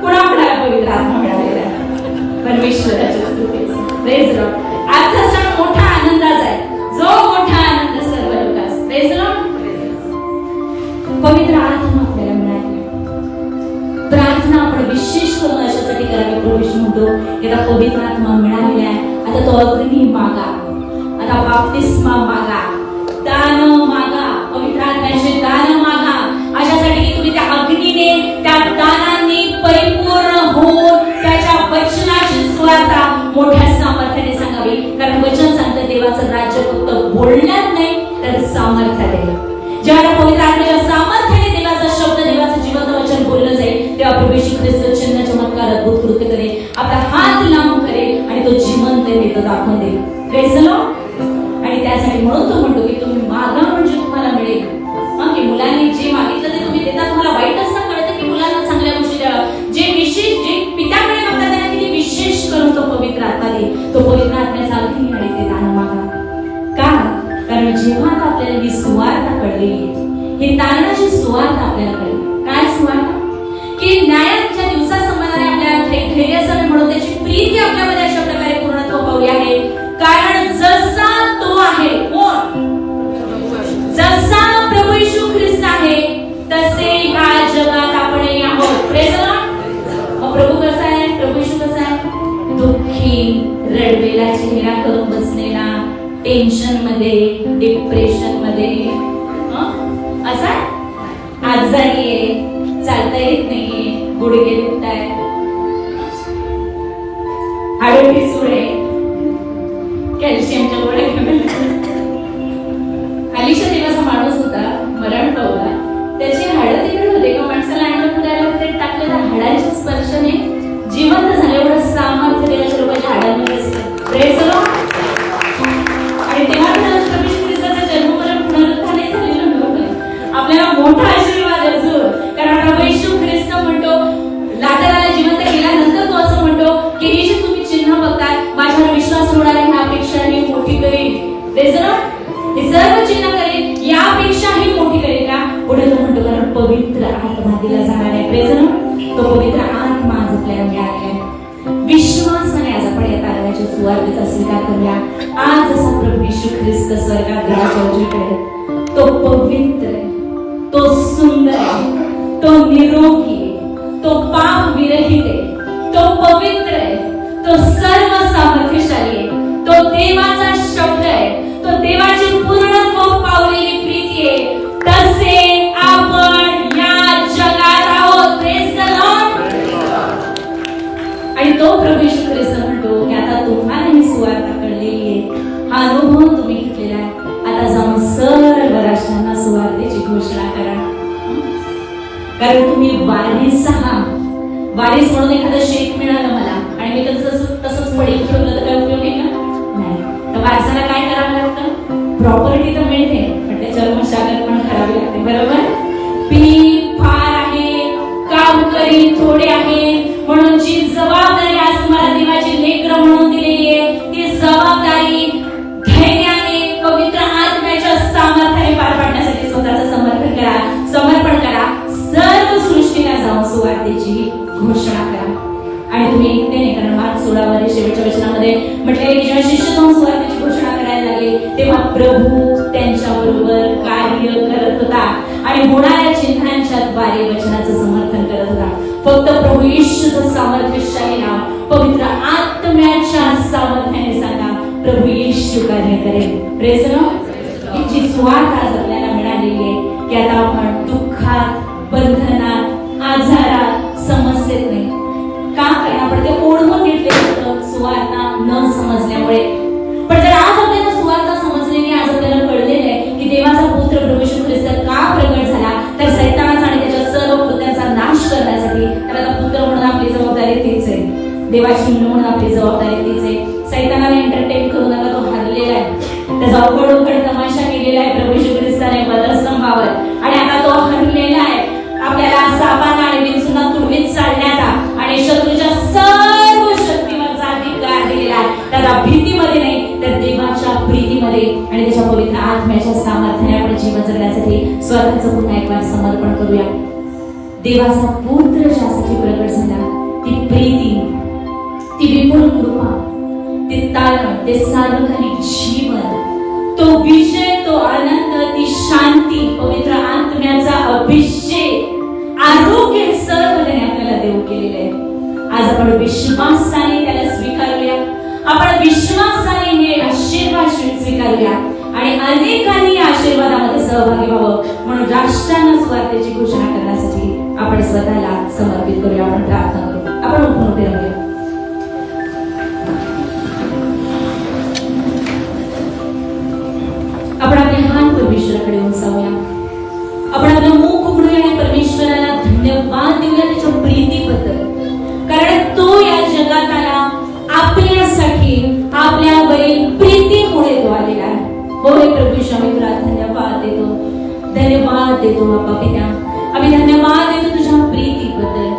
Speaker 1: कुणाला पवित्र आत्मा मिळालेला आहे, परमेश्वराची स्तुती. Praise the Lord. आजचा सण मोठा आनंदाचा आहे, जो मोठा आनंद सर्व लोकांस. Praise the Lord. पवित्र आत्मा आपल्याला मिळाली. प्रार्थना आपण विशेष करून अशासाठी करावी. प्रभू म्हणतो की आता पवित्र आत्मा मिळालेला आहे, आता तो अग्नी मागा, आता बाप्तिस्मा मागा, दान मागा, पवित्र आत्म्याचे दान मागा, अशासाठी की तुम्ही त्या अग्नीने त्या दानांनी परिपूर्ण होऊन त्याच्या वचनाची सुवार्ता मोठ्या सामर्थ्याने सांगावी. कारण वचन सांगतं देवाचं राज्य फक्त बोलण्यात नाही तर सामर्थ्यात आहे. जेव्हा पवित्र आत्म्याच्या सामर्थ्याने देवाचा शब्द, देवाचं जिवंत वचन बोललं जाईल तेव्हा प्रभू येशू ख्रिस्त चिन्ह चमत्कार अद्भुत कृत्य करेल, आपला हात लांब करेल आणि तो जिवंत आहे तो दाखवून देईल. Praise the Lord. आणि त्यासाठी म्हणून तो म्हणतो की तुम्ही मागा म्हणजे तुम्हाला मिळेल. की मुलांनी जे मागितलं ते तुम्ही देता. तुम्हाला वाईट असताना कळतं की मुलांना चांगल्या गोष्टी द्या. जे विशेष जे पित्याकडे मागतात त्यांना किती विशेष करून तो पवित्र आत्मा देईल. तो पवित्र आत्म्याचा अग्नी आणि ते दान मागा. का? कारण जेव्हा आपल्याला ही सुवार्ता कळली, ही तारणाची सुवार्ता आपल्याला कळली. काय सुवार्ता? की न्यायाच्या दिवसासंबंधाने आपल्याला धैर्य असं म्हणून त्याची प्रीती आपल्यामध्ये अशा प्रकारे पूर्णत्व पावली आहे. कारण जसा तो आहे, कोण? जसा प्रभू येशू ख्रिस्त आहे तसे ह्या जगात आपण आहोत. Praise the lord. प्रभू कसा आहे? प्रभू येशू कसा आहे? दुःखी, रडवेला चेहरा करून बसलेला, टेन्शन मध्ये, डिप्रेशन मध्ये, असा आजारी आहे, चालता येत नाहीये, गुडघे दुखताय, हाडं ठिसूळ आहे, कॅल्शियमच्या गोळ्या घेऊन. अलिशा देवाचा माणूस होता, मरण पावला. त्याची हाडं तिकडे होते. एका माणसाला अँगल पुरायला ते टाकलेल्या हाडांच्या स्पर्शाने जिवंत झाले. एवढं सामर्थ्य देवाच्या लोकांच्या हाडांमध्ये असतं. Praise the Lord. आणि तेव्हा प्रभू येशू ख्रिस्ताचा जन्म मरण पुनरुत्थान नाही झालेलं नव्हतं. आपल्याला मोठा आशीर्वाद अजून. कारण प्रभू येशू ख्रिस्त म्हणतो, लाजराला जिवंत केल्यानंतर तो असं म्हणतो की हे जे तुम्ही चिन्ह बघताय माझ्यावर विश्वास ठेवणारे ह्यापेक्षा ही मोठी करेल. Praise the Lord. हे सर्व चिन्ह करेल, यापेक्षाही मोठी करेल. का? पुढे तो म्हणतो कारण पवित्र आत्मा दिला जाणार आहे. Praise the Lord. तो पवित्र आत्मा आज आपल्याला मिळाला आहे. विश्वासाने आज आपण या तारणाच्या सुवार्तेचा स्वीकार करूया. आज जसा प्रभू येशू ख्रिस्त स्वर्गात देवाच्या उजवीकडे, तो पवित्र आहे, तो सुंदर आहे, तो निरोगी आहे, तो पाप विरहित आहे, तो पवित्र आहे, तो सर्व सामर्थ्यशाली आहे, तो देवाचा शब्द आहे, तो देवाची पूर्णत्व पावलेली प्रीती आहे. तसे आपण या जगात आहोत. Praise the Lord. आणि तो प्रभू येशू ख्रिस्त म्हणतो की आता तुम्हाला ही सुवार्ता कळलेली आहे, हा अनुभव तुम्ही घेतलेला आहे, आता जाऊन सर्व राष्ट्रांना सुवार्तेची घोषणा करा. कारण तुम्ही वारीस म्हणून एखादं शेत मिळालं मला आणि मी तसंच पडीक ठेवलं तर काय उपयोग आहे का? नाही. तर वारसाला काय करावं लागतं? प्रॉपर्टी तर मिळते पण त्याच्यावर मशागत पण करावी लागते. बरोबर. पीक फार आहे, कामकरी थोडे आहे, म्हणून जी जबाबदारी आज मला देवाची लेकरं म्हणून दिलेली आहे, ती जबाबदारी धैर्याने पवित्र आत्म्याच्या सामर्थ्याने पार पाडण्यासाठी स्वतःचं समर्पण करा. सर्व सृष्टीला जाऊन सुवार्तेची घोषणा करा. आणि तुम्ही ऐकते नाही, कारण मार्क 16 मध्ये शेवटच्या वचनामध्ये म्हटले की जेव्हा शिष्य जाऊन सुवार्तेची घोषणा करायला लागले तेव्हा प्रभू त्यांच्या बरोबर कार्य करत होता आणि होणाऱ्या चिन्हांच्या द्वारे वचनाचं समर्थन करत होता. फक्त प्रभू येशूचं सामर्थ्यशाली नाव पवित्र आत्म्याच्या सामर्थ्याने सांगा, प्रभू येशू कार्य करेल. Praise the lord. ही सुवार्ता आज आपल्याला मिळालेली आहे की आता आपण दुःखात, बंधनात, आजारात, समस्येत नाही. का? कारण आपण ते ओढवून घेतले होतं सुवार्ता न समजल्यामुळे. पण जर आज आपल्याला सुवार्ता समजलेली, आज आपल्याला कळलेलं आहे की देवाचा पुत्र प्रभू येशू ख्रिस्त का प्रगट झाला, तर सैतानाचा आणि त्याच्या सर्व कृत्यांचा नाश करण्यासाठी. तर आता पुत्र म्हणून आपली जबाबदारी तीच आहे, देवाची म्हणून आपली जबाबदारी तीच आहे. सैतानाला एंटरटेन करून आता तो हरलेला आहे, त्याचा उघड तमाशा केलेला आहे प्रभू येशू ख्रिस्ताने वधस्तंभावर, आणि आता तो हरलेला आहे. आपल्याला सापांना आणि बिनसूंना तुडवीत चालण्याचा आणि शत्रूच्या सर्व शक्तीवरचा अधिकार दिलेला आहे. त्याला भीतीमध्ये नाही तर देवाच्या प्रीतीमध्ये आणि त्याच्या पवित्र आत्म्याच्या सामर्थ्याने आपण जीवन जगण्यासाठी स्वतःचं पुन्हा एक वार समर्पण करूया. देवाचा पुत्र ज्यासाठी प्रगट झाला, ती प्रीती, ती विपुल कृपा, ते तारण, ते सार्वकालिक जीवन, तो विजय, तो आनंद, ती शांती, पवित्र आत्म्याचा अभिषेक, आरोग्य, सर्व त्याने आपल्याला देऊ केलेले आहे. आज आपण विश्वासाने त्याला स्वीकारूया. आपण विश्वासाने हे आशीर्वाद स्वीकारूया आणि अनेकांनी आशीर्वादामध्ये सहभागी व्हावं म्हणून राष्ट्रांना सुवार्तेची घोषणा करण्यासाठी आपण स्वतःला समर्पित करूया. आपण प्रार्थना करू. आपण उठून उभे राहूया. आपण आपले हात परमेश्वराकडे उंचावूया. आपण आपलं मुख उघडूया आणि परमेश्वराला धन्यवाद देऊया त्याच्या प्रीतीबद्दल. कारण तो या जगात आला आपल्यासाठी, आपल्यावरील प्रीतीमुळे तो आलेला आहे. होय प्रभू, आम्ही तुला धन्यवाद देतो, धन्यवाद देतो बाबा पिता. आम्ही धन्यवाद देतो तुझ्या प्रीतीबद्दल.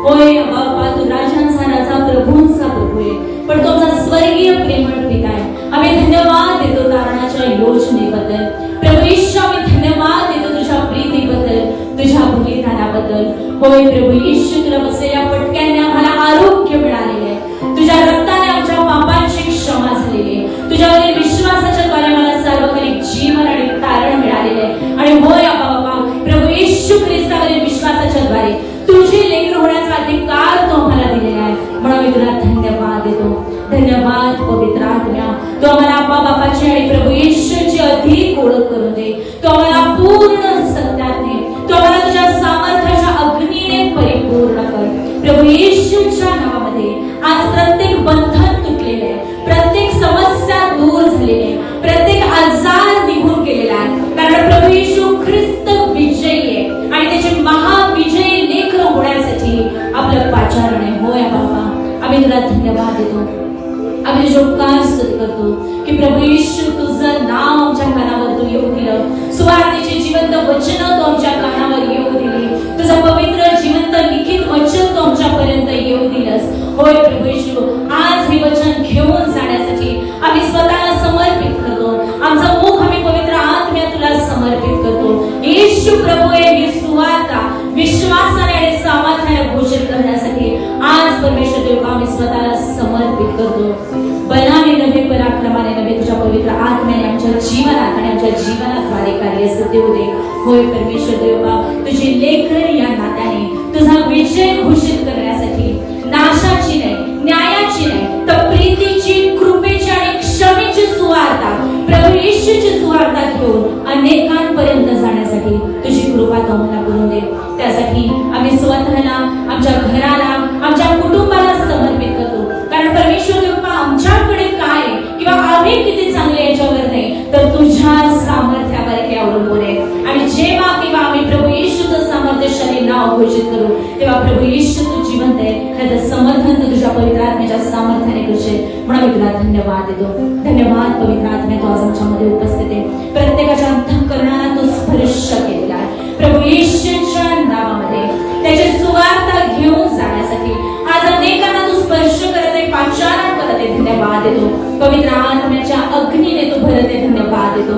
Speaker 1: होय बाबा, तू राजांचा राजा, प्रभूंचा प्रभू आहे, पण तो आमचा स्वर्गीय प्रेमळ पिता आहे. आम्ही धन्यवाद देतो तारणाच्या योजनेबद्दल. प्रभू येशू, आम्ही धन्यवाद देतो तुझ्या प्रीतीबद्दल, तुझ्या बलिदानाबद्दल. होय प्रभू येशू, तुला बसलेल्या पटक्याने आम्हाला आरोग्य मिळालेले आहे. तुझ्या रक्ताने आमच्या पापांची क्षमा झालेली आहे. तुझ्यावरील विश्वासाच्या द्वारे आम्हाला सार्वकालिक जीवन आणि तारण मिळालेले आहे. आणि होय बाबा, प्रभू येशू ख्रिस्तावरील विश्वासाच्या द्वारे तुझे लेकर होण्याचा अधिकार तो आम्हाला दिलेला आहे. म्हणून आम्ही तुला धन्यवाद देतो. धन्यवाद पवित्र आत्म्या, तो आम्हाला आबा बाबाची आणि प्रभू येशूची अधिक ओळख करून दे. तो आम्हाला पूर्ण सत्याने, तो आम्हाला तुझ्या सामर्थ्याच्या अग्नीने परिपूर्ण कर. प्रभू येशूच्या नावामध्ये आज प्रत्येक बंधन तुटलेले आहे, प्रत्येक समस्या दूर झालेली आहे, प्रत्येक आजार निघून गेलेला आहे. कारण प्रभू येशू ख्रिस्त विजयी आहे आणि त्याचे महाविजयी लेकर होण्यासाठी आपलं पाचारण आहे. होय बाबा, आम्ही तुला धन्यवाद देतो. आम्ही तुझे उपकार स्तुती करतो की प्रभू येशू, तुझं नाव आमच्या कानावर तू येऊ दिलं. सुवार्तेचे जिवंत वचन तू आमच्या कानावर येऊ दिली. तुझं पवित्र जिवंत लिखित वचन तू आमच्यापर्यंत येऊ दिलंस. होय प्रभू येशू, आज हे वचन घेऊन जाण्यासाठी आम्ही स्वतःला समर्पित करतो. आमचं मुख आम्ही पवित्र आत्म्या तुला समर्पित करतो. येशू प्रभू, ही सुवार्ता विश्वासाने आणि सामर्थ्याने घोषित करण्यासाठी आज परमेश्वर देव आम्ही स्वतःला समर्पित करतो. बलाने नव्हे, पराक्रमाने नव्हे, तुझ्या पवित्र आत्म्याने आमच्या जीवनात आणि आमच्या जीवनाद्वारे कार्य सिद्ध होऊ दे. होय परमेश्वर देवा, तुझे लेकर या नात्याने तुझा विजय घोषित करण्यासाठी नाशाची नाही, न्यायाची नाही, नाव घोषित करू. तेव्हा प्रभू येशू तू जिवंत आहे, त्याचं समर्थन तू तुझ्या पवित्र आत्म्याच्या सामर्थ्याने करशील म्हणून मी तुला धन्यवाद देतो. धन्यवाद पवित्र आत्म्या, तू आज आमच्यामध्ये उपस्थित आहे. प्रत्येकाच्या अंतःकरणाला तू स्पर्श केलेला आहे प्रभू येशूच्या नावामध्ये. त्याची सुवार्ता घेऊन जाण्यासाठी आज अनेकांना तू स्पर्श करत आहे, पाचारण करत आहे. धन्यवाद देतो. पवित्र आत्म्याच्या अग्नीने तू भरत आहे. धन्यवाद देतो.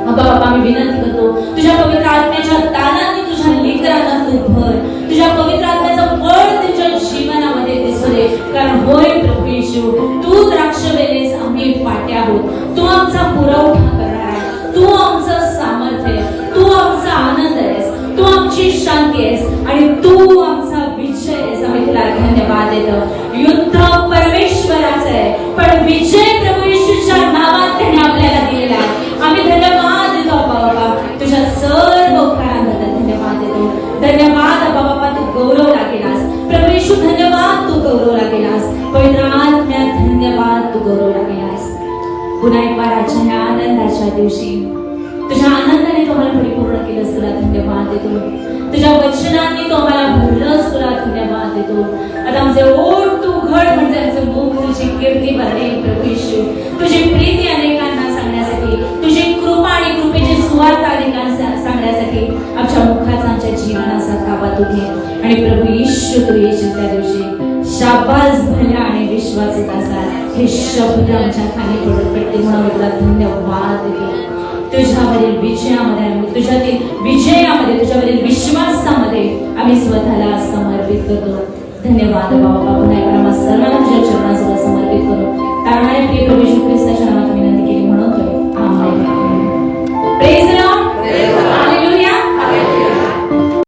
Speaker 1: बाबा मी विनंती करतो, तुझ्या पवित्र आत्म्याच्या दानाने तुझ्या लेकरांना तू भर. तुझ्या पवित्र आत्म्याचं बळ तुझ्या जीवनामध्ये दिसू दे. कारण होय प्रभू येशू, तू द्राक्षवेलीस, आम्ही पाट्या आहोत. तू आमचा पुरवठा करणार आहे. तू आमचं सामर्थ्य आहे. तू आमचा आनंद आहेस. तू आमची शांती आहेस आणि तू आमचा विजय आहेस. आम्ही तुला धन्यवाद देतो. युद्ध परमेश्वराचं आहे, पण विजय प्रभू येशूच्या नावात त्याने आपल्याला दिलेला आहे. आम्ही धन्यवाद देतो बाबा, तुझ्या सर्व उपकारांबद्दल धन्यवाद देतो. धन्यवाद बाबा, तू गौरवला गेलास. प्रभू येशू धन्यवाद, तू गौरवला गेलास. पवित्र आत्म्या धन्यवाद, तू गौरवला गेलास. पुन्हा एक वार आजच्या आनंदाच्या दिवशी तुझ्या आनंदाने तो आम्हाला परिपूर्ण केलंस, तुला धन्यवाद देतो. तुझ्या वचनांनी तो आम्हाला भरलंस, तुला धन्यवाद देतो. आता आमचे ओठ तू घड म्हणजे आमचे मुख तुझी कीर्ती भरेल प्रभू येशू. तुझी प्रीती अनेकांना सांगण्यासाठी, तुझी कृपा आणि कृपेची सुवार्ता अनेकांना सांगण्यासाठी आमच्या मुखाचा, आमच्या जीवनाचा ताबा तू घे. आणि प्रभू येशू तू येशील त्या दिवशी शाबास भल्या आणि विश्वासित असा हे शब्द आमच्या खाली पडत पडते म्हणून तुला धन्यवाद देतो. तुझ्यावरील विजयामध्ये, तुझ्यातील विजयामध्ये, तुझ्यावरील विश्वासामध्ये आम्ही स्वतःला समर्पित करतो. धन्यवाद बाबा. पुन्हा एकदा सर्वांना तुझ्या चरणाजवळ समर्पित करू. तारणारे प्रिय प्रभू